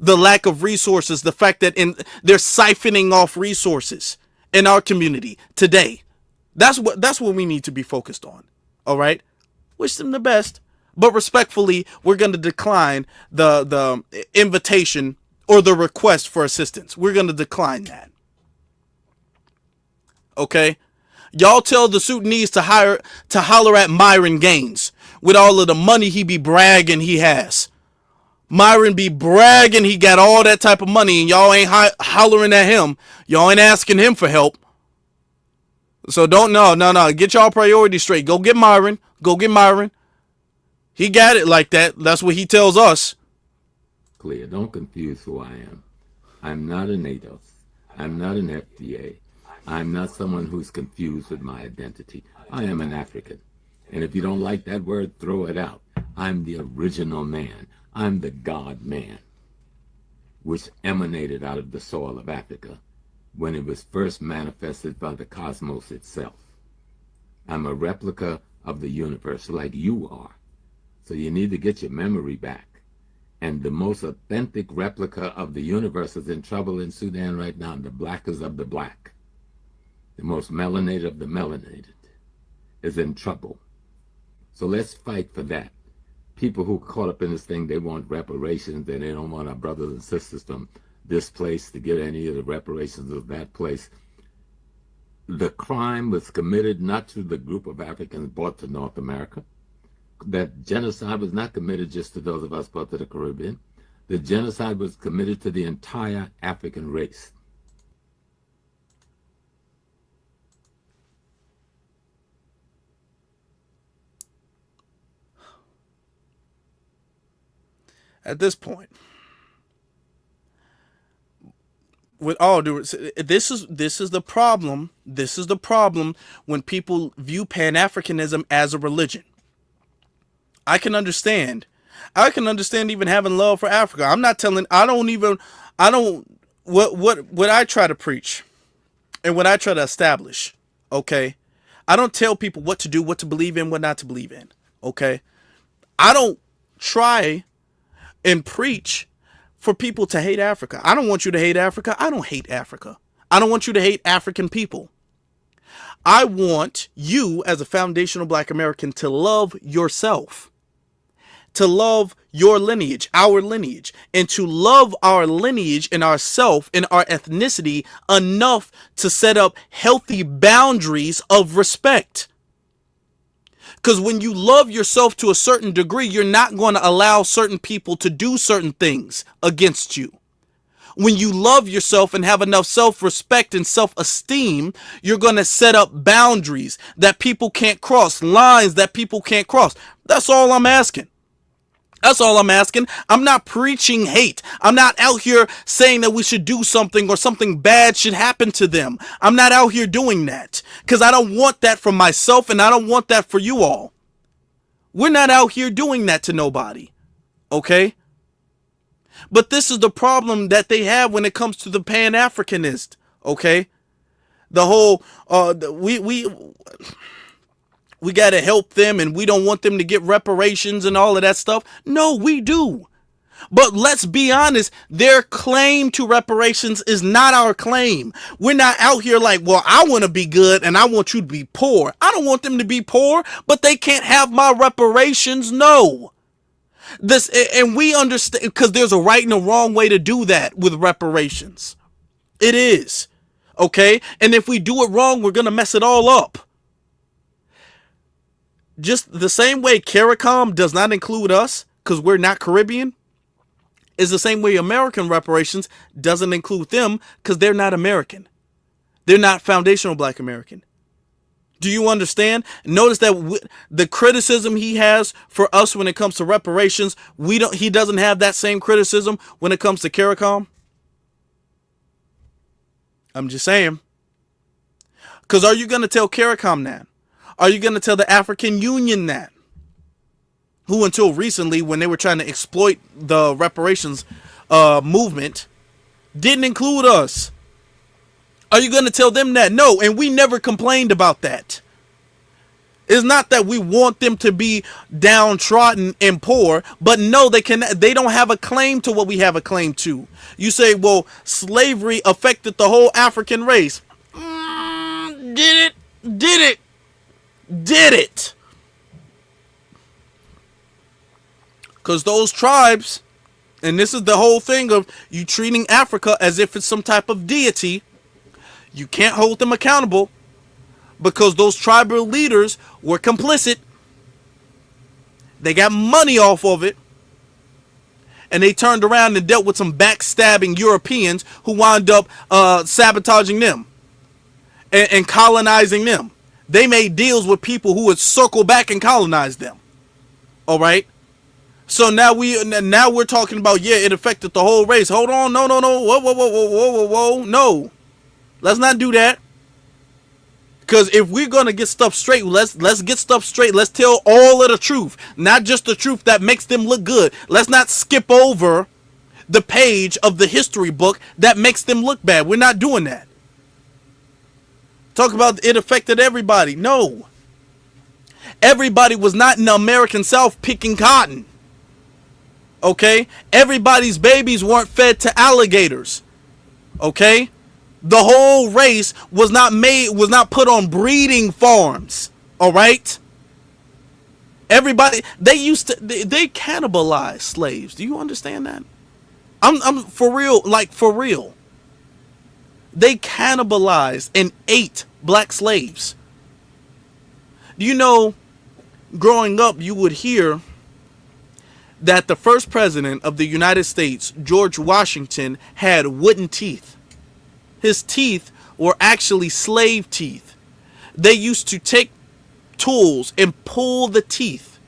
The lack of resources, the fact that they're siphoning off resources in our community today. That's what we need to be focused on. All right? Wish them the best. But respectfully, we're going to decline the invitation or the request for assistance. We're going to decline that. Okay? Y'all tell the Sudanese to holler at Myron Gaines with all of the money he be bragging he has. Myron be bragging he got all that type of money, and y'all ain't hollering at him. Y'all ain't asking him for help. So no. Get y'all priorities straight. Go get Myron. He got it like that. That's what he tells us. Clear. Don't confuse who I am. I'm not a NATO. I'm not an FBA. I'm not someone who's confused with my identity. I am an African. And if you don't like that word, throw it out. I'm the original man. I'm the God man. which emanated out of the soil of Africa when it was first manifested by the cosmos itself. I'm a replica of the universe like you are. So you need to get your memory back. And the most authentic replica of the universe is in trouble in Sudan right now. The blackest of the black, the most melanated of the melanated, is in trouble. So let's fight for that. People who are caught up in this thing, they want reparations, and they don't want our brothers and sisters from this place to get any of the reparations of that place. The crime was committed not to the group of Africans brought to North America. That genocide was not committed just to those of us brought to the Caribbean. The genocide was committed to the entire African race. At this point, with all due, this is the problem. This is the problem when people view Pan-Africanism as a religion. I can understand even having love for Africa. I'm not telling, what I try to preach and what I try to establish, okay? I don't tell people what to do, what to believe in, what not to believe in, okay? I don't try and preach for people to hate Africa. I don't want you to hate Africa. I don't hate Africa. I don't want you to hate African people. I want you as a foundational Black American to love yourself, to love your lineage, our lineage, and to love our lineage and ourself and our ethnicity enough to set up healthy boundaries of respect. Because when you love yourself to a certain degree, you're not going to allow certain people to do certain things against you. When you love yourself and have enough self-respect and self-esteem, you're going to set up boundaries that people can't cross, lines that people can't cross. That's all I'm asking. That's all I'm asking. I'm not preaching hate. I'm not out here saying that we should do something or something bad should happen to them. I'm not out here doing that because I don't want that for myself and I don't want that for you all. We're not out here doing that to nobody. Okay? But this is the problem that they have when it comes to the Pan-Africanist. Okay? The whole, we got to help them and we don't want them to get reparations and all of that stuff. No, we do. But let's be honest, their claim to reparations is not our claim. We're not out here like, well, I want to be good and I want you to be poor. I don't want them to be poor, but they can't have my reparations. No. And we understand, because there's a right and a wrong way to do that with reparations. It is. Okay? And if we do it wrong, we're going to mess it all up. Just the same way CARICOM does not include us because we're not Caribbean is the same way American reparations doesn't include them because they're not American. They're not foundational Black American. Do you understand? Notice that the criticism he has for us when it comes to reparations, he doesn't have that same criticism when it comes to CARICOM. I'm just saying. Because are you going to tell CARICOM that? Are you going to tell the African Union that? Who until recently, when they were trying to exploit the reparations movement, didn't include us. Are you going to tell them that? No, and we never complained about that. It's not that we want them to be downtrodden and poor, but no, they don't have a claim to what we have a claim to. You say, well, slavery affected the whole African race. Did it? Because those tribes, and this is the whole thing of you treating Africa as if it's some type of deity, you can't hold them accountable because those tribal leaders were complicit. They got money off of it. And they turned around and dealt with some backstabbing Europeans who wound up sabotaging them and colonizing them. They made deals with people who would circle back and colonize them. All right. So now we're talking about, yeah, it affected the whole race. Hold on. No. Whoa. No. Let's not do that. Because if we're going to get stuff straight, let's get stuff straight. Let's tell all of the truth, not just the truth that makes them look good. Let's not skip over the page of the history book that makes them look bad. We're not doing that. Talk about it affected everybody. No. Everybody was not in the American South picking cotton. Okay? Everybody's babies weren't fed to alligators. Okay? The whole race was not put on breeding farms. All right? Everybody, they cannibalized slaves. Do you understand that? I'm for real, like for real. They cannibalized and ate black slaves. Do you know, growing up, you would hear that the first president of the United States, George Washington, had wooden teeth. His teeth were actually slave teeth. They used to take tools and pull the teeth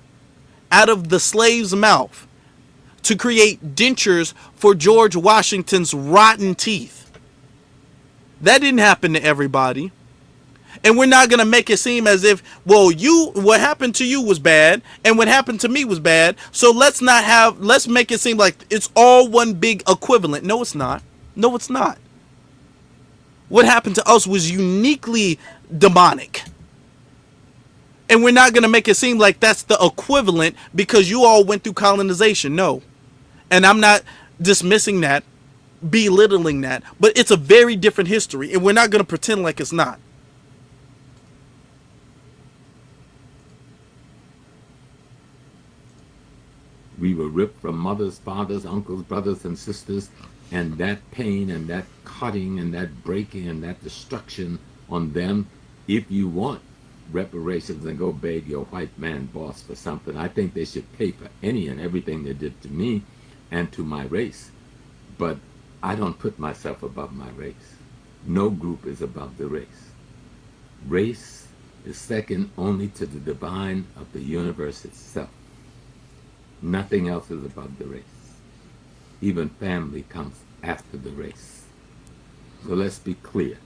out of the slave's mouth to create dentures for George Washington's rotten teeth. That didn't happen to everybody. And we're not going to make it seem as if, well, what happened to you was bad and what happened to me was bad. So let's make it seem like it's all one big equivalent. No, it's not. No, it's not. What happened to us was uniquely demonic. And we're not going to make it seem like that's the equivalent because you all went through colonization. No. And I'm not dismissing that, belittling that, but it's a very different history, and we're not going to pretend like it's not. We were ripped from mothers, fathers, uncles, brothers, and sisters, and that pain and that cutting and that breaking and that destruction on them. If you want reparations, and go beg your white man boss for something, I think they should pay for any and everything they did to me and to my race. But I don't put myself above my race. No group is above the race. Race is second only to the divine of the universe itself. Nothing else is above the race. Even family comes after the race. So let's be clear.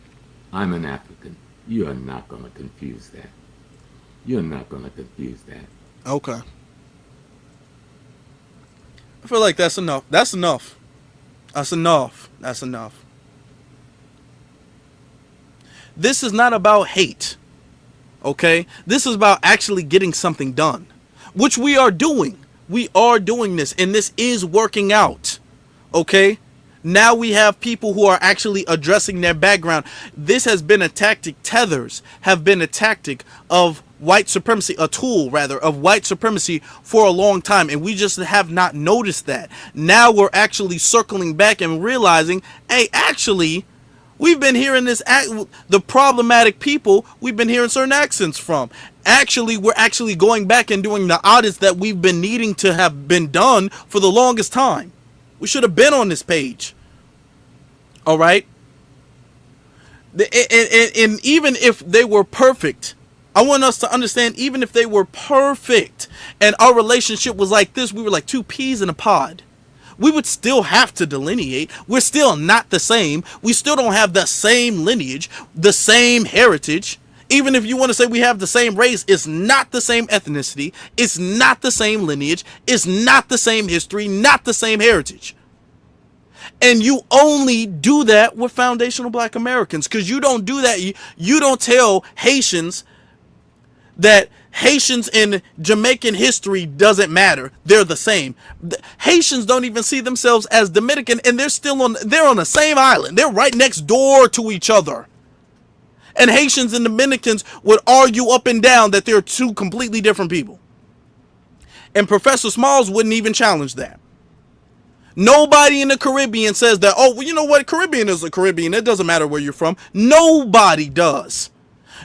I'm an African. You are not going to confuse that. You're not going to confuse that. Okay. I feel like that's enough. That's enough. That's enough. That's enough. This is not about hate. Okay? This is about actually getting something done, which we are doing. We are doing this, and this is working out. Okay? Now we have people who are actually addressing their background. This has been a tactic. Tethers have been a tactic of white supremacy, a tool rather of white supremacy for a long time, and we just have not noticed that. Now we're actually circling back and realizing, hey, actually, we've been hearing the problematic people, we've been hearing certain accents from. Actually, we're actually going back and doing the audits that we've been needing to have been done for the longest time. We should have been on this page. All right. And even if they were perfect, I want us to understand, even if they were perfect and our relationship was like this, we were like two peas in a pod, we would still have to delineate. We're still not the same. We still don't have the same lineage, the same heritage. Even if you want to say we have the same race, it's not the same ethnicity. It's not the same lineage. It's not the same history, not the same heritage. And you only do that with foundational Black Americans, because you don't do that. You don't tell Haitians that Haitians in Jamaican history doesn't matter. They're the same. Haitians don't even see themselves as Dominican, and they're on the same island. They're right next door to each other. And Haitians and Dominicans would argue up and down that they're two completely different people. And Professor Smalls wouldn't even challenge that. Nobody in the Caribbean says that, oh, well, you know what? Caribbean is a Caribbean. It doesn't matter where you're from. Nobody does.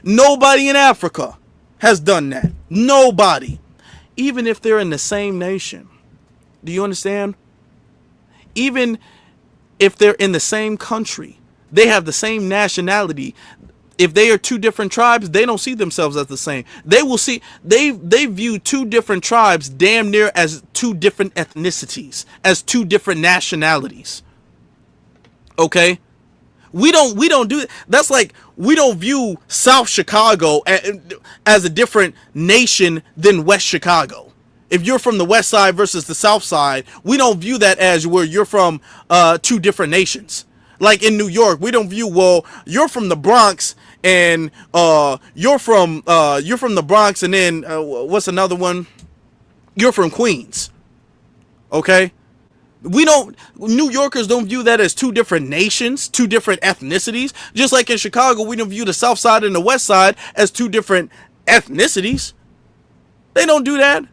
Nobody in Africa has done that. Nobody. Even if they're in the same nation. Do you understand? Even if they're in the same country, they have the same nationality. If they are two different tribes, they don't see themselves as the same. They will see, they view two different tribes damn near as two different ethnicities, as two different nationalities. Okay? We don't do it. That's like, we don't view South Chicago as a different nation than West Chicago. If you're from the west side versus the south side, we don't view that as where you're from two different nations. Like in New York, we don't view, well, you're from the Bronx and you're from the Bronx, and then what's another one? You're from Queens. Okay? New Yorkers don't view that as two different nations, two different ethnicities. Just like in Chicago, we don't view the south side and the west side as two different ethnicities. They don't do that.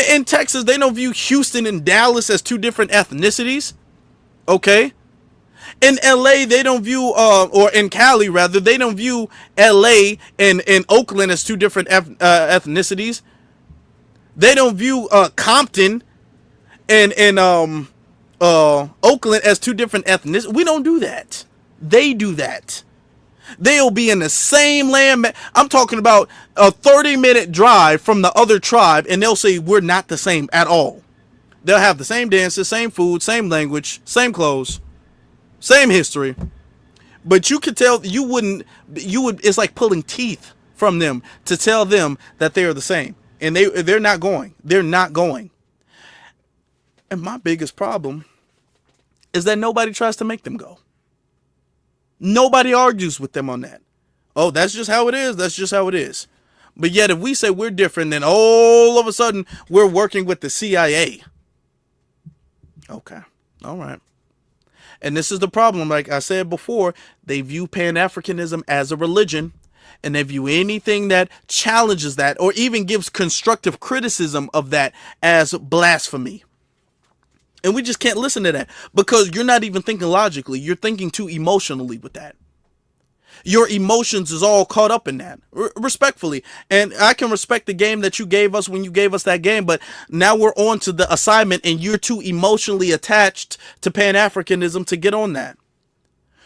In Texas, they don't view Houston and Dallas as two different ethnicities. Okay? In LA, they don't view, or in Cali rather, they don't view LA and Oakland as two different ethnicities. They don't view Compton and Oakland as two different ethnicities. We don't do that. They do that. They'll be in the same land. I'm talking about a 30-minute drive from the other tribe, and they'll say we're not the same at all. They'll have the same dances, same food, same language, same clothes, same history. But you could tell, it's like pulling teeth from them to tell them that they are the same. And they're not going. They're not going. And my biggest problem is that nobody tries to make them go. Nobody argues with them on that. Oh, that's just how it is. That's just how it is. But yet if we say we're different, then all of a sudden we're working with the CIA. Okay. All right. And this is the problem. Like I said before, they view Pan-Africanism as a religion, and they view anything that challenges that or even gives constructive criticism of that as blasphemy. And we just can't listen to that because you're not even thinking logically. You're thinking too emotionally with that. Your emotions is all caught up in that, respectfully. And I can respect the game that you gave us when you gave us that game, but now we're on to the assignment and you're too emotionally attached to Pan-Africanism to get on that.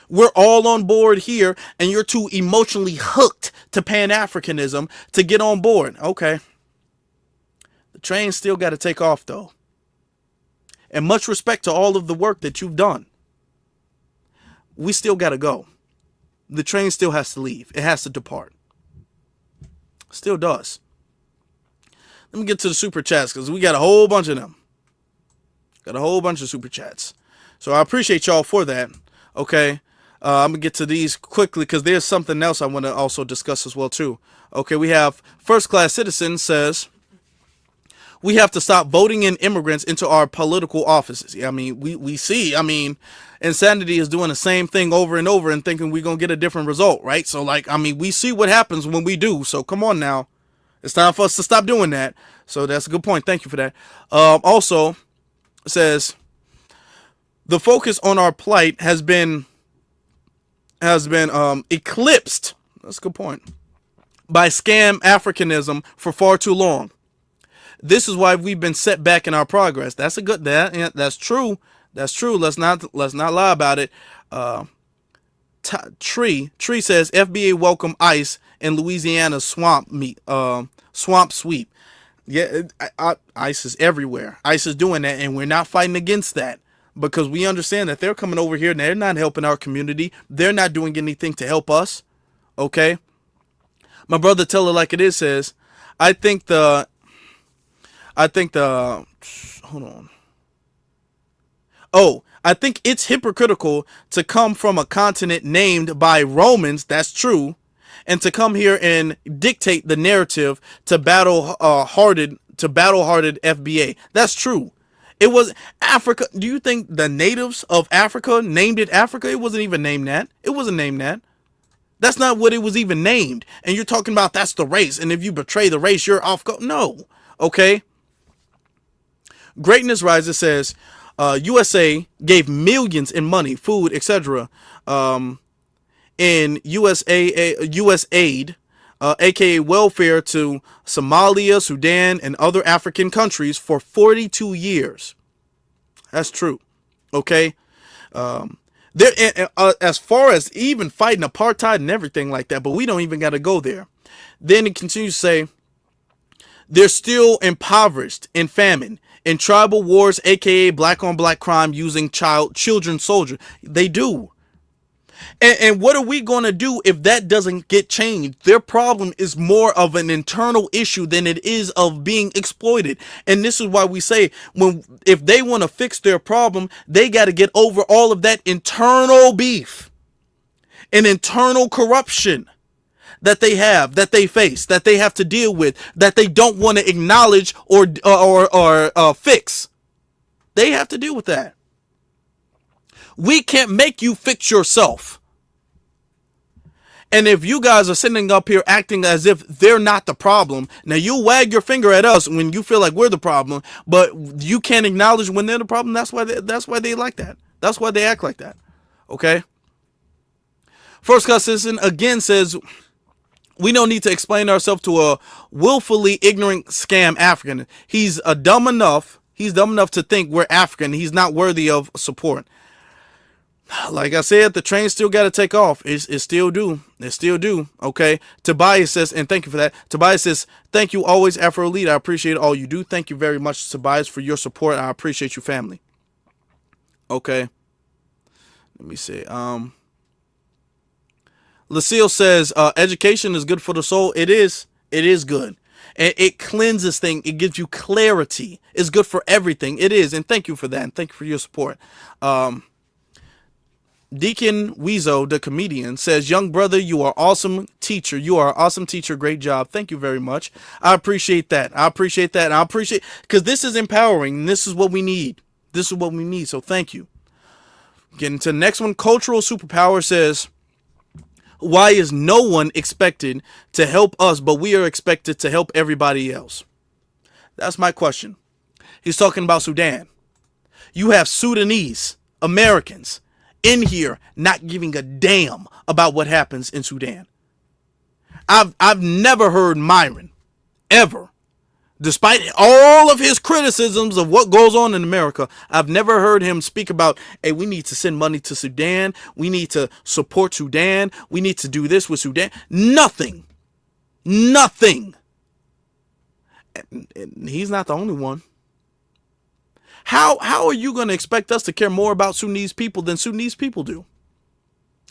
We're all on board here and you're too emotionally hooked to Pan-Africanism to get on board. Okay. The train still got to take off though. And much respect to all of the work that you've done. We still got to go. The train still has to leave. It has to depart. Still does. Let me get to the super chats because we got a whole bunch of them. Got a whole bunch of super chats. So I appreciate y'all for that. Okay. I'm going to get to these quickly because there's something else I want to also discuss as well too. Okay. We have First Class Citizen says, we have to stop voting in immigrants into our political offices. I mean, we see, insanity is doing the same thing over and over and thinking we're going to get a different result, right? So, we see what happens when we do. So, come on now. It's time for us to stop doing that. So, that's a good point. Thank you for that. Also, it says, the focus on our plight has been eclipsed. That's a good point. By scam Africanism for far too long. This is why we've been set back in our progress. That's that's true. That's true. Let's not lie about it. Tree says FBA welcome ICE in Louisiana swamp sweep. Yeah, ICE is everywhere. ICE is doing that, and we're not fighting against that because we understand that they're coming over here and they're not helping our community. They're not doing anything to help us. Okay. My brother Tell It Like It Is says, I think the hold on. Oh, I think it's hypocritical to come from a continent named by Romans, that's true, and to come here and dictate the narrative to battle-hardened FBA. That's true. It was Africa. Do you think the natives of Africa named it Africa? It wasn't even named that. It wasn't named that. That's not what it was even named. And you're talking about that's the race. And if you betray the race, you're off. No. Okay. Greatness Rises says, USA gave millions in money, food, etc. In US aid, aka welfare, to Somalia, Sudan, and other African countries for 42 years. That's true. Okay. As far as even fighting apartheid and everything like that, but we don't even got to go there. Then it continues to say, they're still impoverished, in famine, in tribal wars, aka black on black crime using children soldiers. They do. And what are we going to do if that doesn't get changed? Their problem is more of an internal issue than it is of being exploited. And this is why we say, if they want to fix their problem, they got to get over all of that internal beef and internal corruption that they have, that they face, that they have to deal with, that they don't want to acknowledge or fix. They have to deal with that. We can't make you fix yourself. And if you guys are sitting up here acting as if they're not the problem, now you wag your finger at us when you feel like we're the problem, but you can't acknowledge when they're the problem. That's why they like that. That's why they act like that. Okay? First Class Citizen again says, we don't need to explain ourselves to a willfully ignorant scam African. He's dumb enough to think we're African. He's not worthy of support. Like I said, the train still got to take off. It still do. It still do. Okay. Tobias says, and thank you for that. Tobias says, thank you always, Afro Elite. I appreciate all you do. Thank you very much, Tobias, for your support. I appreciate you, family. Okay. Let me see. Lucille says, education is good for the soul. It is. It is good. And it cleanses things. It gives you clarity. It's good for everything. It is. And thank you for that. And thank you for your support. Deacon Weezo, the comedian, says, young brother, you are awesome teacher. You are an awesome teacher. Great job. Thank you very much. I appreciate that. I appreciate that. And I appreciate, because this is empowering. And this is what we need. This is what we need. So thank you. Getting to the next one. Cultural Superpower says, why is no one expected to help us, but we are expected to help everybody else? That's my question. He's talking about Sudan. You have Sudanese Americans in here not giving a damn about what happens in Sudan. I've never heard Myron ever, despite all of his criticisms of what goes on in America, I've never heard him speak about, hey, we need to send money to Sudan. We need to support Sudan. We need to do this with Sudan. Nothing. Nothing. And he's not the only one. How are you going to expect us to care more about Sudanese people than Sudanese people do?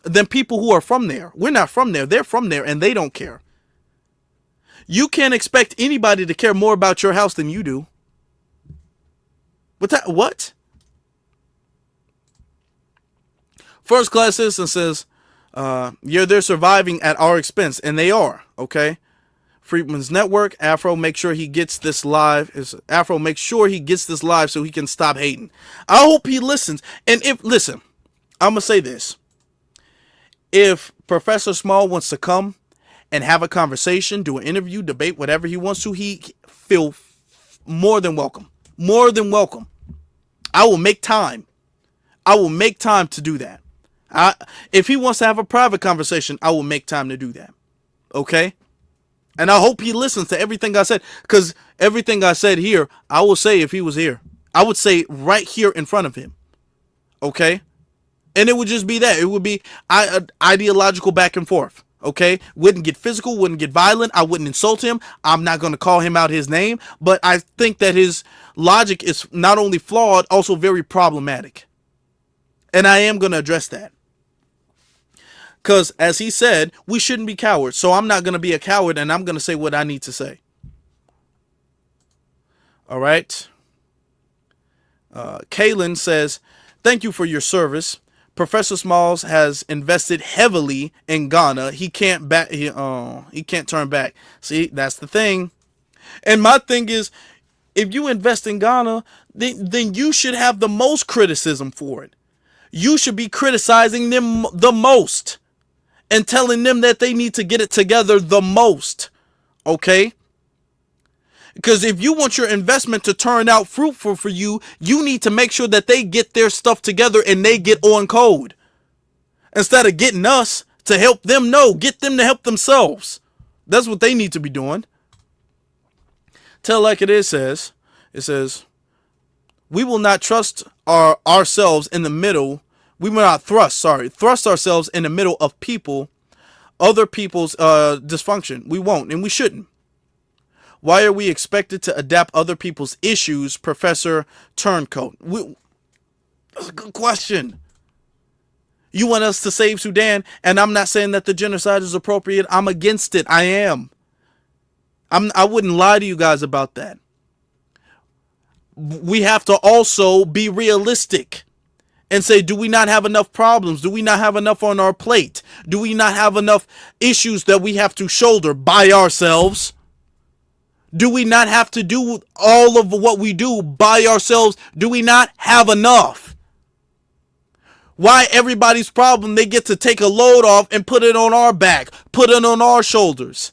Than people who are from there. We're not from there. They're from there and they don't care. You can't expect anybody to care more about your house than you do. What? First Class Citizen says, they're surviving at our expense. And they are, okay? Freedman's Network, Afro, make sure he gets this live. Afro, make sure he gets this live so he can stop hating. I hope he listens. And listen, I'm going to say this. If Professor Small wants to come and have a conversation, do an interview, debate, whatever he wants to, he feel more than welcome. More than welcome. I will make time. I will make time to do that. If he wants to have a private conversation, I will make time to do that. Okay? And I hope he listens to everything I said, because everything I said here, I will say if he was here. I would say right here in front of him. Okay? And it would just be that. It would be ideological back and forth. Okay? Wouldn't get physical, wouldn't get violent. I wouldn't insult him. I'm not going to call him out his name. But I think that his logic is not only flawed, also very problematic. And I am going to address that. Because, as he said, we shouldn't be cowards. So I'm not going to be a coward, and I'm going to say what I need to say. All right. Kaylin says, thank you for your service. Professor Smalls has invested heavily in Ghana. He can't he can't turn back. See, that's the thing. And my thing is, if you invest in Ghana, then you should have the most criticism for it. You should be criticizing them the most. And telling them that they need to get it together the most. Okay? Because if you want your investment to turn out fruitful for you, you need to make sure that they get their stuff together and they get on code. Instead of getting us to help them, get them to help themselves. That's what they need to be doing. Tell like it says, we will not trust ourselves in the middle. We will not thrust ourselves in the middle of other people's dysfunction. We won't, and we shouldn't. Why are we expected to adapt other people's issues, Professor Turncoat? That's a good question. You want us to save Sudan, and I'm not saying that the genocide is appropriate. I'm against it. I am. I wouldn't lie to you guys about that. We have to also be realistic and say, do we not have enough problems? Do we not have enough on our plate? Do we not have enough issues that we have to shoulder by ourselves? Do we not have to do all of what we do by ourselves? Do we not have enough? Why everybody's problem, they get to take a load off and put it on our back, put it on our shoulders?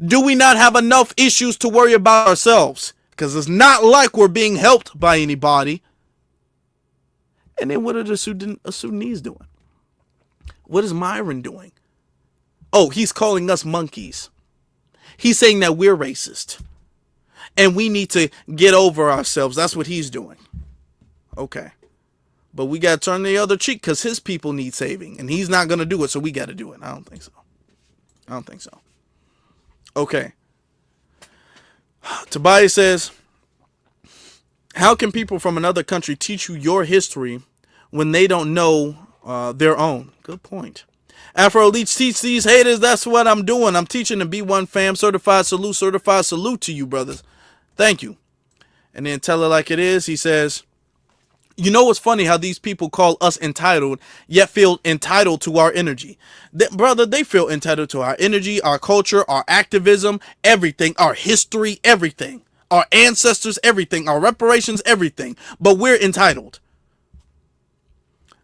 Do we not have enough issues to worry about ourselves? Because it's not like we're being helped by anybody. And then what are the Sudanese doing? What is Myron doing? Oh, he's calling us monkeys. He's saying that we're racist. And we need to get over ourselves. That's what he's doing. Okay. But we got to turn the other cheek because his people need saving. And he's not going to do it, so we got to do it. I don't think so. Okay. Tobias says, how can people from another country teach you your history when they don't know their own? Good point. Afro Leech, teach these haters. That's what I'm doing. I'm teaching the B1 fam. Certified salute to you, brothers. Thank you. And then tell it like it is. He says, you know what's funny how these people call us entitled, yet feel entitled to our energy. Brother, they feel entitled to our energy, our culture, our activism, everything, our history, everything, our ancestors, everything, our reparations, everything. But we're entitled.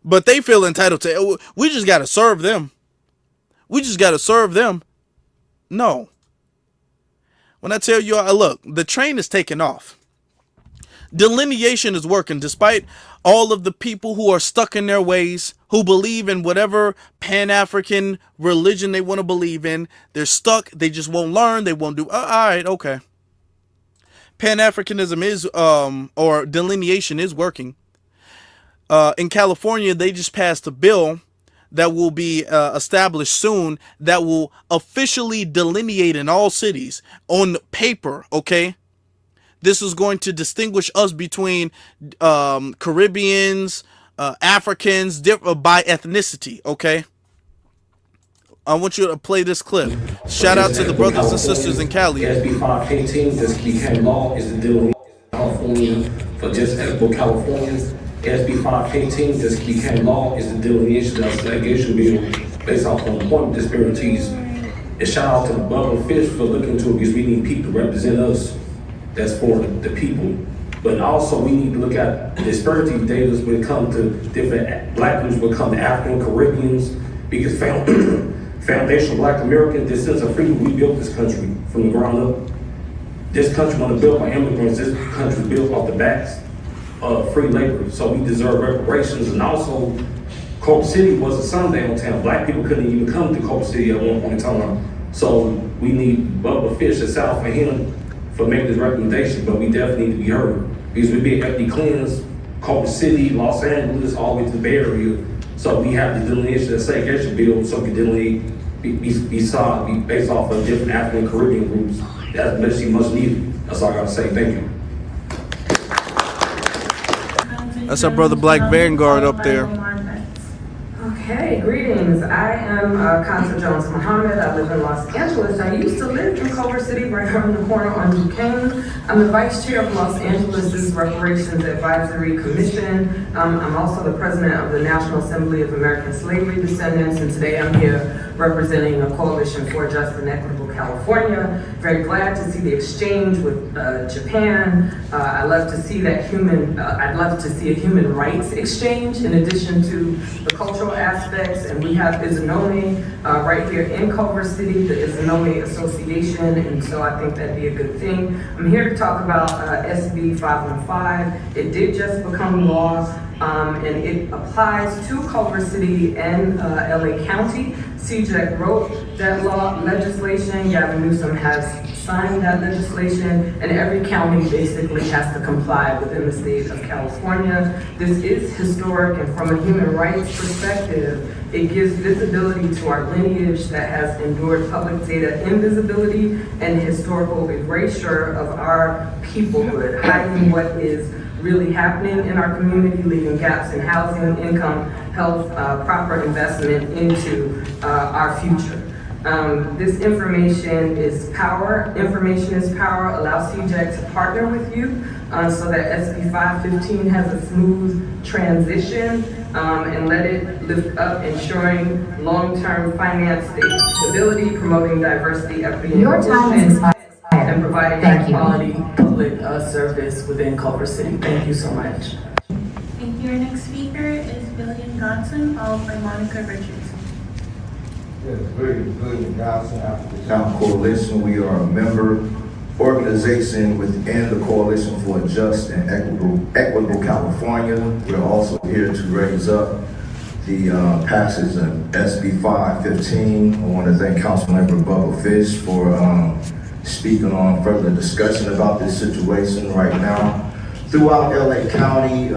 But they feel entitled to, we just got to serve them. We just got to serve them. No. When I tell you, look, the train is taking off. Delineation is working despite all of the people who are stuck in their ways, who believe in whatever Pan-African religion they want to believe in. They're stuck. They just won't learn. They won't do. All right. Okay. Pan-Africanism is, or delineation is working. In California, they just passed a bill that will be established soon that will officially delineate in all cities on paper. Okay. This is going to distinguish us between Caribbeans, Africans, by ethnicity, okay? I want you to play this clip. Shout out to the brothers and sisters in Cali. SB 515 just became law is the delineation of California for just eligible Californians. SB 515 just became law is the delineation of segregation bill based off of employment disparities. And shout out to the Bubble Fish for looking into it because we need people to represent us. That's for the people. But also we need to look at disparity data when it comes to different black groups, when it comes to African, Caribbeans, because foundational black American, this sense of freedom, we built this country from the ground up. This country wasn't built by immigrants, this country was built off the backs of free labor. So we deserve reparations. And also, Culver City was a sundown town. Black people couldn't even come to Culver City at one point in time. So we need Bubba Fish to south for him for making this recommendation, but we definitely need to be heard. Because we're being ethnically cleansed, Culver City, Los Angeles, all the way to the Bay Area. So we have the delineation and segregation bill, so we delineate be based off of different African Caribbean groups. That's basically much needed. That's all I gotta say. Thank you. That's our brother Black Vanguard up there. Okay, greetings. I am Constance Jones Muhammad. I live in Los Angeles. I used to live in Culver City, right around the corner on Duquesne. I'm the vice chair of Los Angeles' Reparations Advisory Commission. I'm also the president of the National Assembly of American Slavery Descendants, and today I'm here representing a coalition for just and equitable California. Very glad to see the exchange with Japan. I love to see that I'd love to see a human rights exchange in addition to the cultural aspects. And we have Izanome right here in Culver City, the Izanome Association, and so I think that'd be a good thing. I'm here to talk about SB 515. It did just become law, and it applies to Culver City and LA County. CJEC wrote that legislation. Gavin Newsom has signed that legislation, and every county basically has to comply within the state of California. This is historic, and from a human rights perspective, it gives visibility to our lineage that has endured public data invisibility and historical erasure of our peoplehood, hiding what is really happening in our community, leaving gaps in housing, income, health, proper investment into our future. This information is power. Information is power. Allow CJEC to partner with you so that SB 515 has a smooth transition and let it lift up, ensuring long-term finance stability, promoting diversity, equity, and inclusion, and providing high-quality public service within Culver City. Thank you so much. Thank you. Our next speaker is Billion Godson, followed by Monica Richardson. Yes, Billion Godson, African Town Coalition. We are a member organization within the Coalition for a Just and Equitable California. We're also here to raise up the passage of SB 515. I want to thank Councilmember Bubba Fish for speaking on further discussion about this situation right now. Throughout LA County,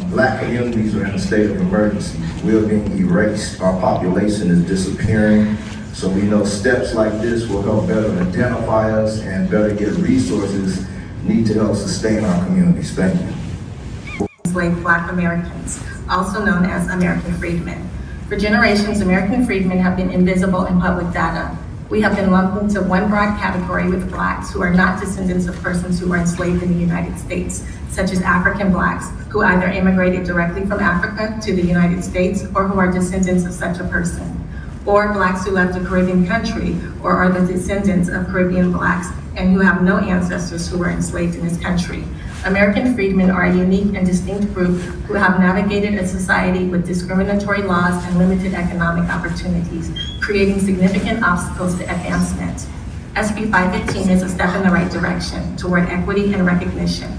Black communities are in a state of emergency. We're being erased. Our population is disappearing. So we know steps like this will help better identify us and better get resources need to help sustain our communities. Thank you. Enslaved Black Americans, also known as American freedmen. For generations, American freedmen have been invisible in public data. We have been lumped into one broad category with Blacks who are not descendants of persons who were enslaved in the United States, such as African Blacks who either immigrated directly from Africa to the United States or who are descendants of such a person, or Blacks who left a Caribbean country or are the descendants of Caribbean Blacks and who have no ancestors who were enslaved in this country. American freedmen are a unique and distinct group who have navigated a society with discriminatory laws and limited economic opportunities, creating significant obstacles to advancement. SB 515 is a step in the right direction toward equity and recognition.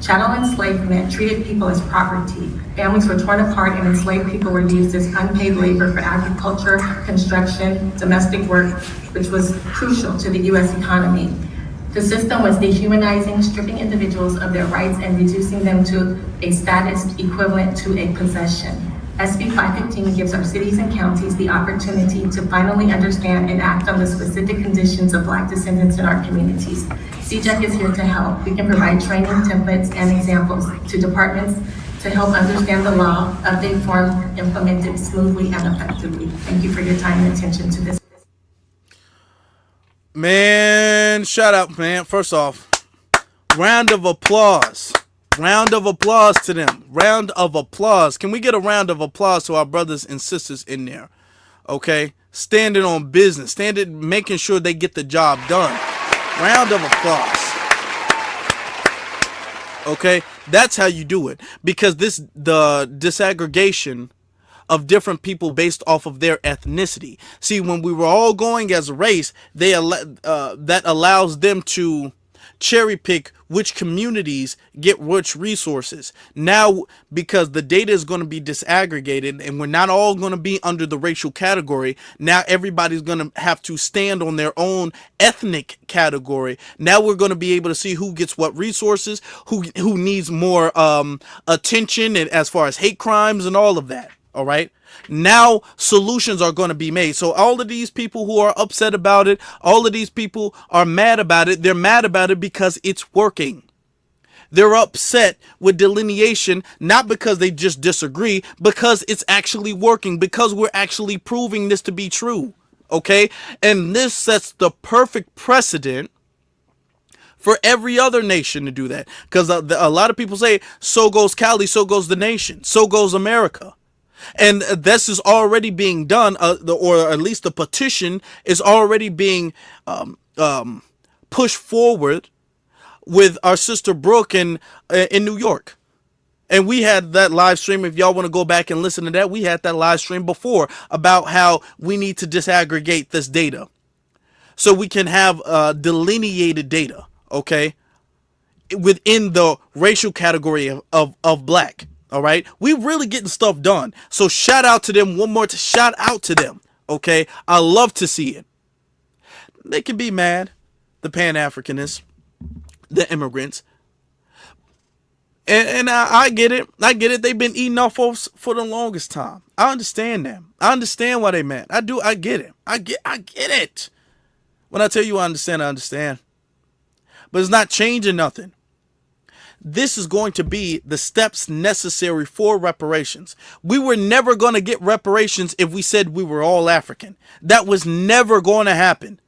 Chattel enslavement treated people as property. Families were torn apart and enslaved people were used as unpaid labor for agriculture, construction, domestic work, which was crucial to the US economy. The system was dehumanizing, stripping individuals of their rights and reducing them to a status equivalent to a possession. SB 515 gives our cities and counties the opportunity to finally understand and act on the specific conditions of Black descendants in our communities. CJEC is here to help. We can provide training, templates, and examples to departments to help understand the law, update form, implement it smoothly and effectively. Thank you for your time and attention to this. Man, shout out, man. First off, round of applause. Round of applause to them. Round of applause. Can we get a round of applause to our brothers and sisters in there? Okay? Standing on business. Standing, making sure they get the job done. Round of applause. Okay? That's how you do it. Because the disaggregation of different people based off of their ethnicity. See, when we were all going as a race, that allows them to cherry pick which communities get which resources. Now, because the data is going to be disaggregated and we're not all going to be under the racial category, now everybody's going to have to stand on their own ethnic category. Now we're going to be able to see who gets what resources, who needs more attention, and as far as hate crimes and all of that. All right. Now solutions are going to be made. So all of these people who are upset about it, all of these people are mad about it. They're mad about it because it's working. They're upset with delineation, not because they just disagree, because it's actually working, because we're actually proving this to be true. Okay. And this sets the perfect precedent for every other nation to do that. Because a lot of people say, so goes Cali, so goes the nation, so goes America. And this is already being done, or at least the petition is already being pushed forward with our sister Brooke in New York. And we had that live stream. If y'all want to go back and listen to that, we had that live stream before about how we need to disaggregate this data so we can have delineated data, okay, within the racial category of Black. All right, we really getting stuff done. So shout out to them one more. Shout out to them. Okay, I love to see it. They can be mad, the Pan-Africanists, the immigrants, and I get it. I get it. They've been eating off us for the longest time. I understand them. I understand why they mad. I do. I get it. I get it. When I tell you I understand, but it's not changing nothing. This is going to be the steps necessary for reparations. We were never going to get reparations if we said we were all African. That was never going to happen.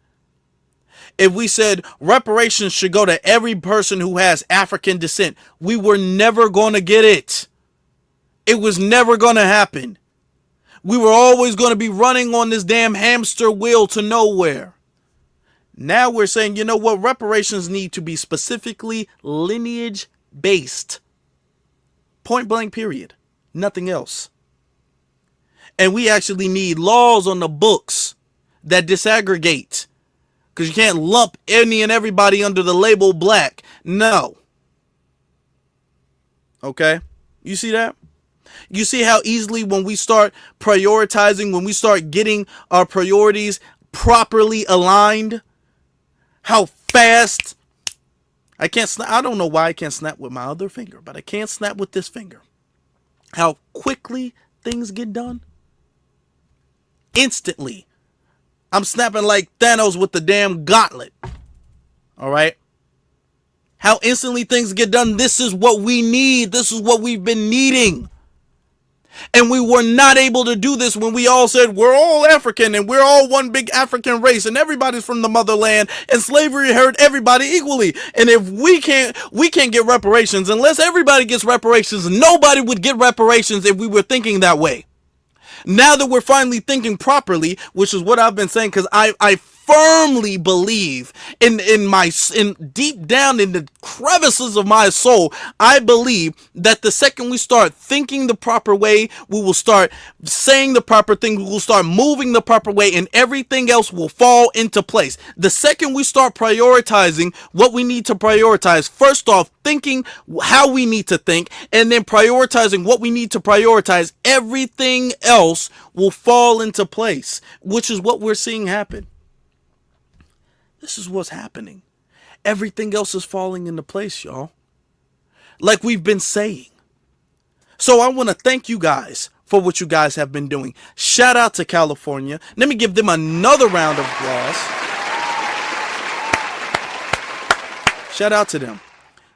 If we said reparations should go to every person who has African descent, we were never going to get it. It was never going to happen. We were always going to be running on this damn hamster wheel to nowhere. Now we're saying, you know what? Reparations need to be specifically lineage based. Point blank, period. Nothing else. And we actually need laws on the books that disaggregate. Because you can't lump any and everybody under the label black. No. Okay? You see that? You see how easily when we start prioritizing, when we start getting our priorities properly aligned, how fast I can't snap. I don't know why I can't snap with my other finger, but I can't snap with this finger. How quickly things get done. Instantly. I'm snapping like Thanos with the damn gauntlet. All right. How instantly things get done. This is what we need. This is what we've been needing. And we were not able to do this when we all said we're all African and we're all one big African race and everybody's from the motherland and slavery hurt everybody equally. And if we can't get reparations unless everybody gets reparations. Nobody would get reparations if we were thinking that way. Now that we're finally thinking properly, which is what I've been saying, because I firmly believe in deep down in the crevices of my soul, I believe that the second we start thinking the proper way, we will start saying the proper thing, we will start moving the proper way, and everything else will fall into place. The second we start prioritizing what we need to prioritize, first off, thinking how we need to think, and then prioritizing what we need to prioritize, everything else will fall into place, which is what we're seeing happen. This is what's happening. Everything else is falling into place, y'all. Like we've been saying. So I want to thank you guys for what you guys have been doing. Shout out to California. Let me give them another round of applause. Shout out to them.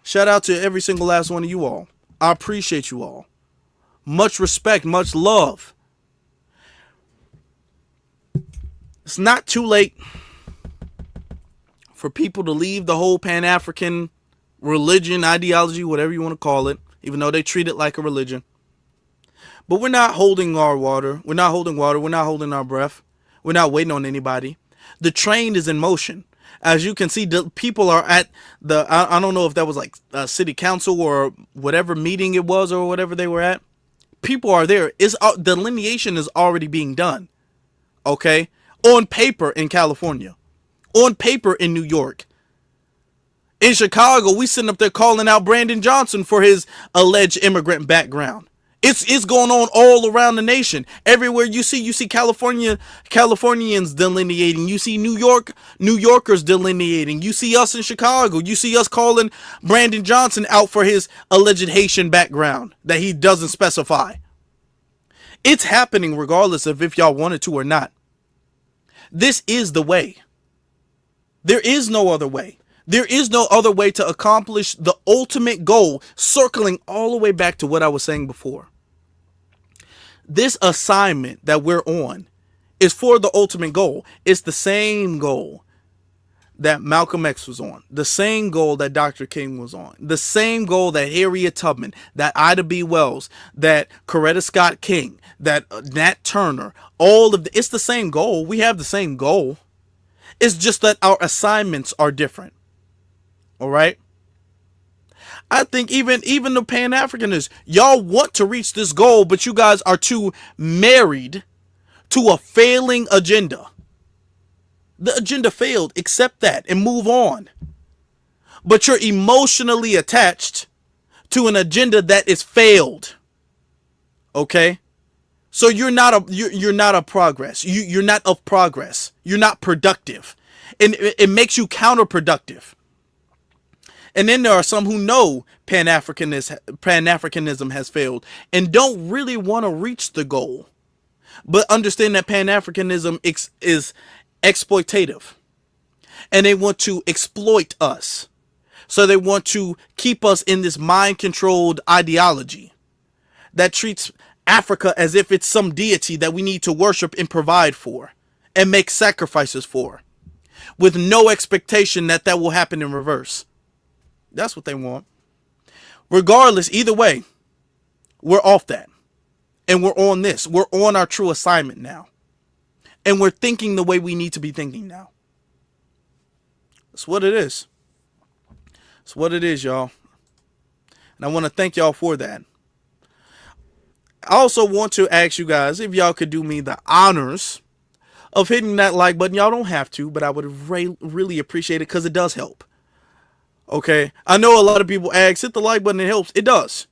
Shout out to every single last one of you all. I appreciate you all. Much respect, much love. It's not too late for people to leave the whole Pan-African religion, ideology, whatever you want to call it, even though they treat it like a religion. But we're not holding our water. We're not holding water. We're not holding our breath. We're not waiting on anybody. The train is in motion. As you can see, people are at the, I don't know if that was like a city council or whatever meeting it was or whatever they were at. People are there. Delineation is already being done. Okay? On paper in California. On paper in New York. In Chicago, we sitting up there calling out Brandon Johnson for his alleged immigrant background. It's going on all around the nation. Everywhere you see Californians delineating. You see New Yorkers delineating. You see us in Chicago. You see us calling Brandon Johnson out for his alleged Haitian background that he doesn't specify. It's happening regardless of if y'all wanted to or not. This is the way. There is no other way. There is no other way to accomplish the ultimate goal, circling all the way back to what I was saying before. This assignment that we're on is for the ultimate goal. It's the same goal that Malcolm X was on, the same goal that Dr. King was on, the same goal that Harriet Tubman, that Ida B. Wells, that Coretta Scott King, that Nat Turner, it's the same goal. We have the same goal. It's just that our assignments are different. All right. I think even the Pan-Africanists, y'all want to reach this goal, but you guys are too married to a failing agenda. The agenda failed. Accept that and move on. But you're emotionally attached to an agenda that is failed. Okay? So you're not a progress. You're not of progress. You're not productive. And it makes you counterproductive. And then there are some who know Pan-Africanism has failed and don't really want to reach the goal, but understand that Pan-Africanism is exploitative and they want to exploit us. So they want to keep us in this mind-controlled ideology that treats Africa as if it's some deity that we need to worship and provide for and make sacrifices for, with no expectation that that will happen in reverse. That's what they want. Regardless, either way, we're off that. And we're on this. We're on our true assignment now. And we're thinking the way we need to be thinking now. That's what it is. That's what it is, y'all. And I want to thank y'all for that. I also want to ask you guys if y'all could do me the honors of hitting that like button. Y'all don't have to, but I would really appreciate it because it does help. Okay? I know a lot of people ask, hit the like button, it helps. It does.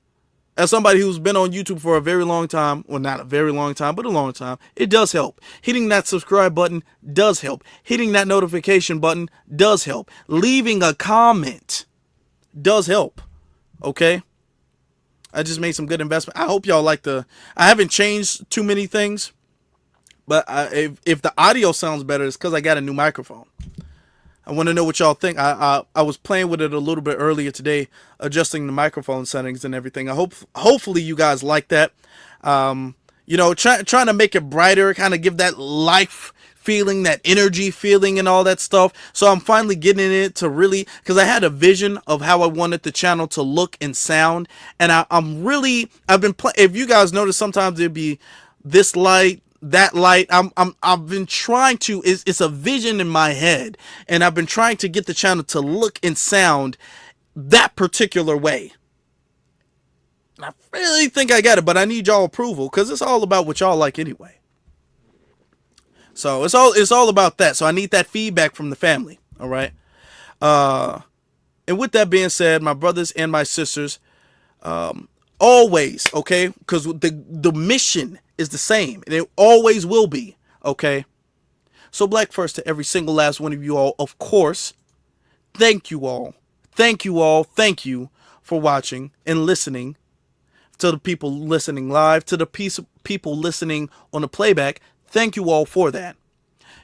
As somebody who's been on YouTube for a very long time, well, not a very long time, but a long time, it does help. Hitting that subscribe button does help. Hitting that notification button does help. Leaving a comment does help. Okay? I just made some good investment. I hope y'all like I haven't changed too many things, but if the audio sounds better, it's because I got a new microphone. I want to know what y'all think. I was playing with it a little bit earlier today, adjusting the microphone settings and everything. Hopefully you guys like that. Trying to make it brighter, kind of give that life feeling, that energy feeling and all that stuff. So I'm finally getting it to really, because I had a vision of how I wanted the channel to look and sound. And I've been playing, if you guys notice, sometimes it'd be this light, that light. I've been trying to, it's a vision in my head, and I've been trying to get the channel to look and sound that particular way. And I really think I got it, but I need y'all approval because it's all about what y'all like anyway. So it's all about that. So I need that feedback from the family. All right. And with that being said, my brothers and my sisters, always, okay, because the mission is the same, and it always will be, okay? So black first to every single last one of you all, of course. Thank you all. Thank you all. Thank you for watching and listening. To the people listening live, to the people listening on the playback, thank you all for that.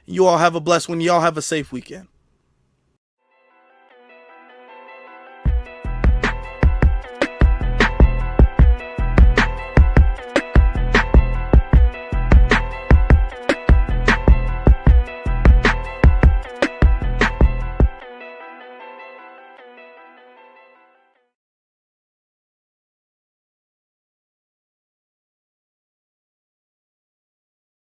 You all have a blessed one. Y'all have a safe weekend.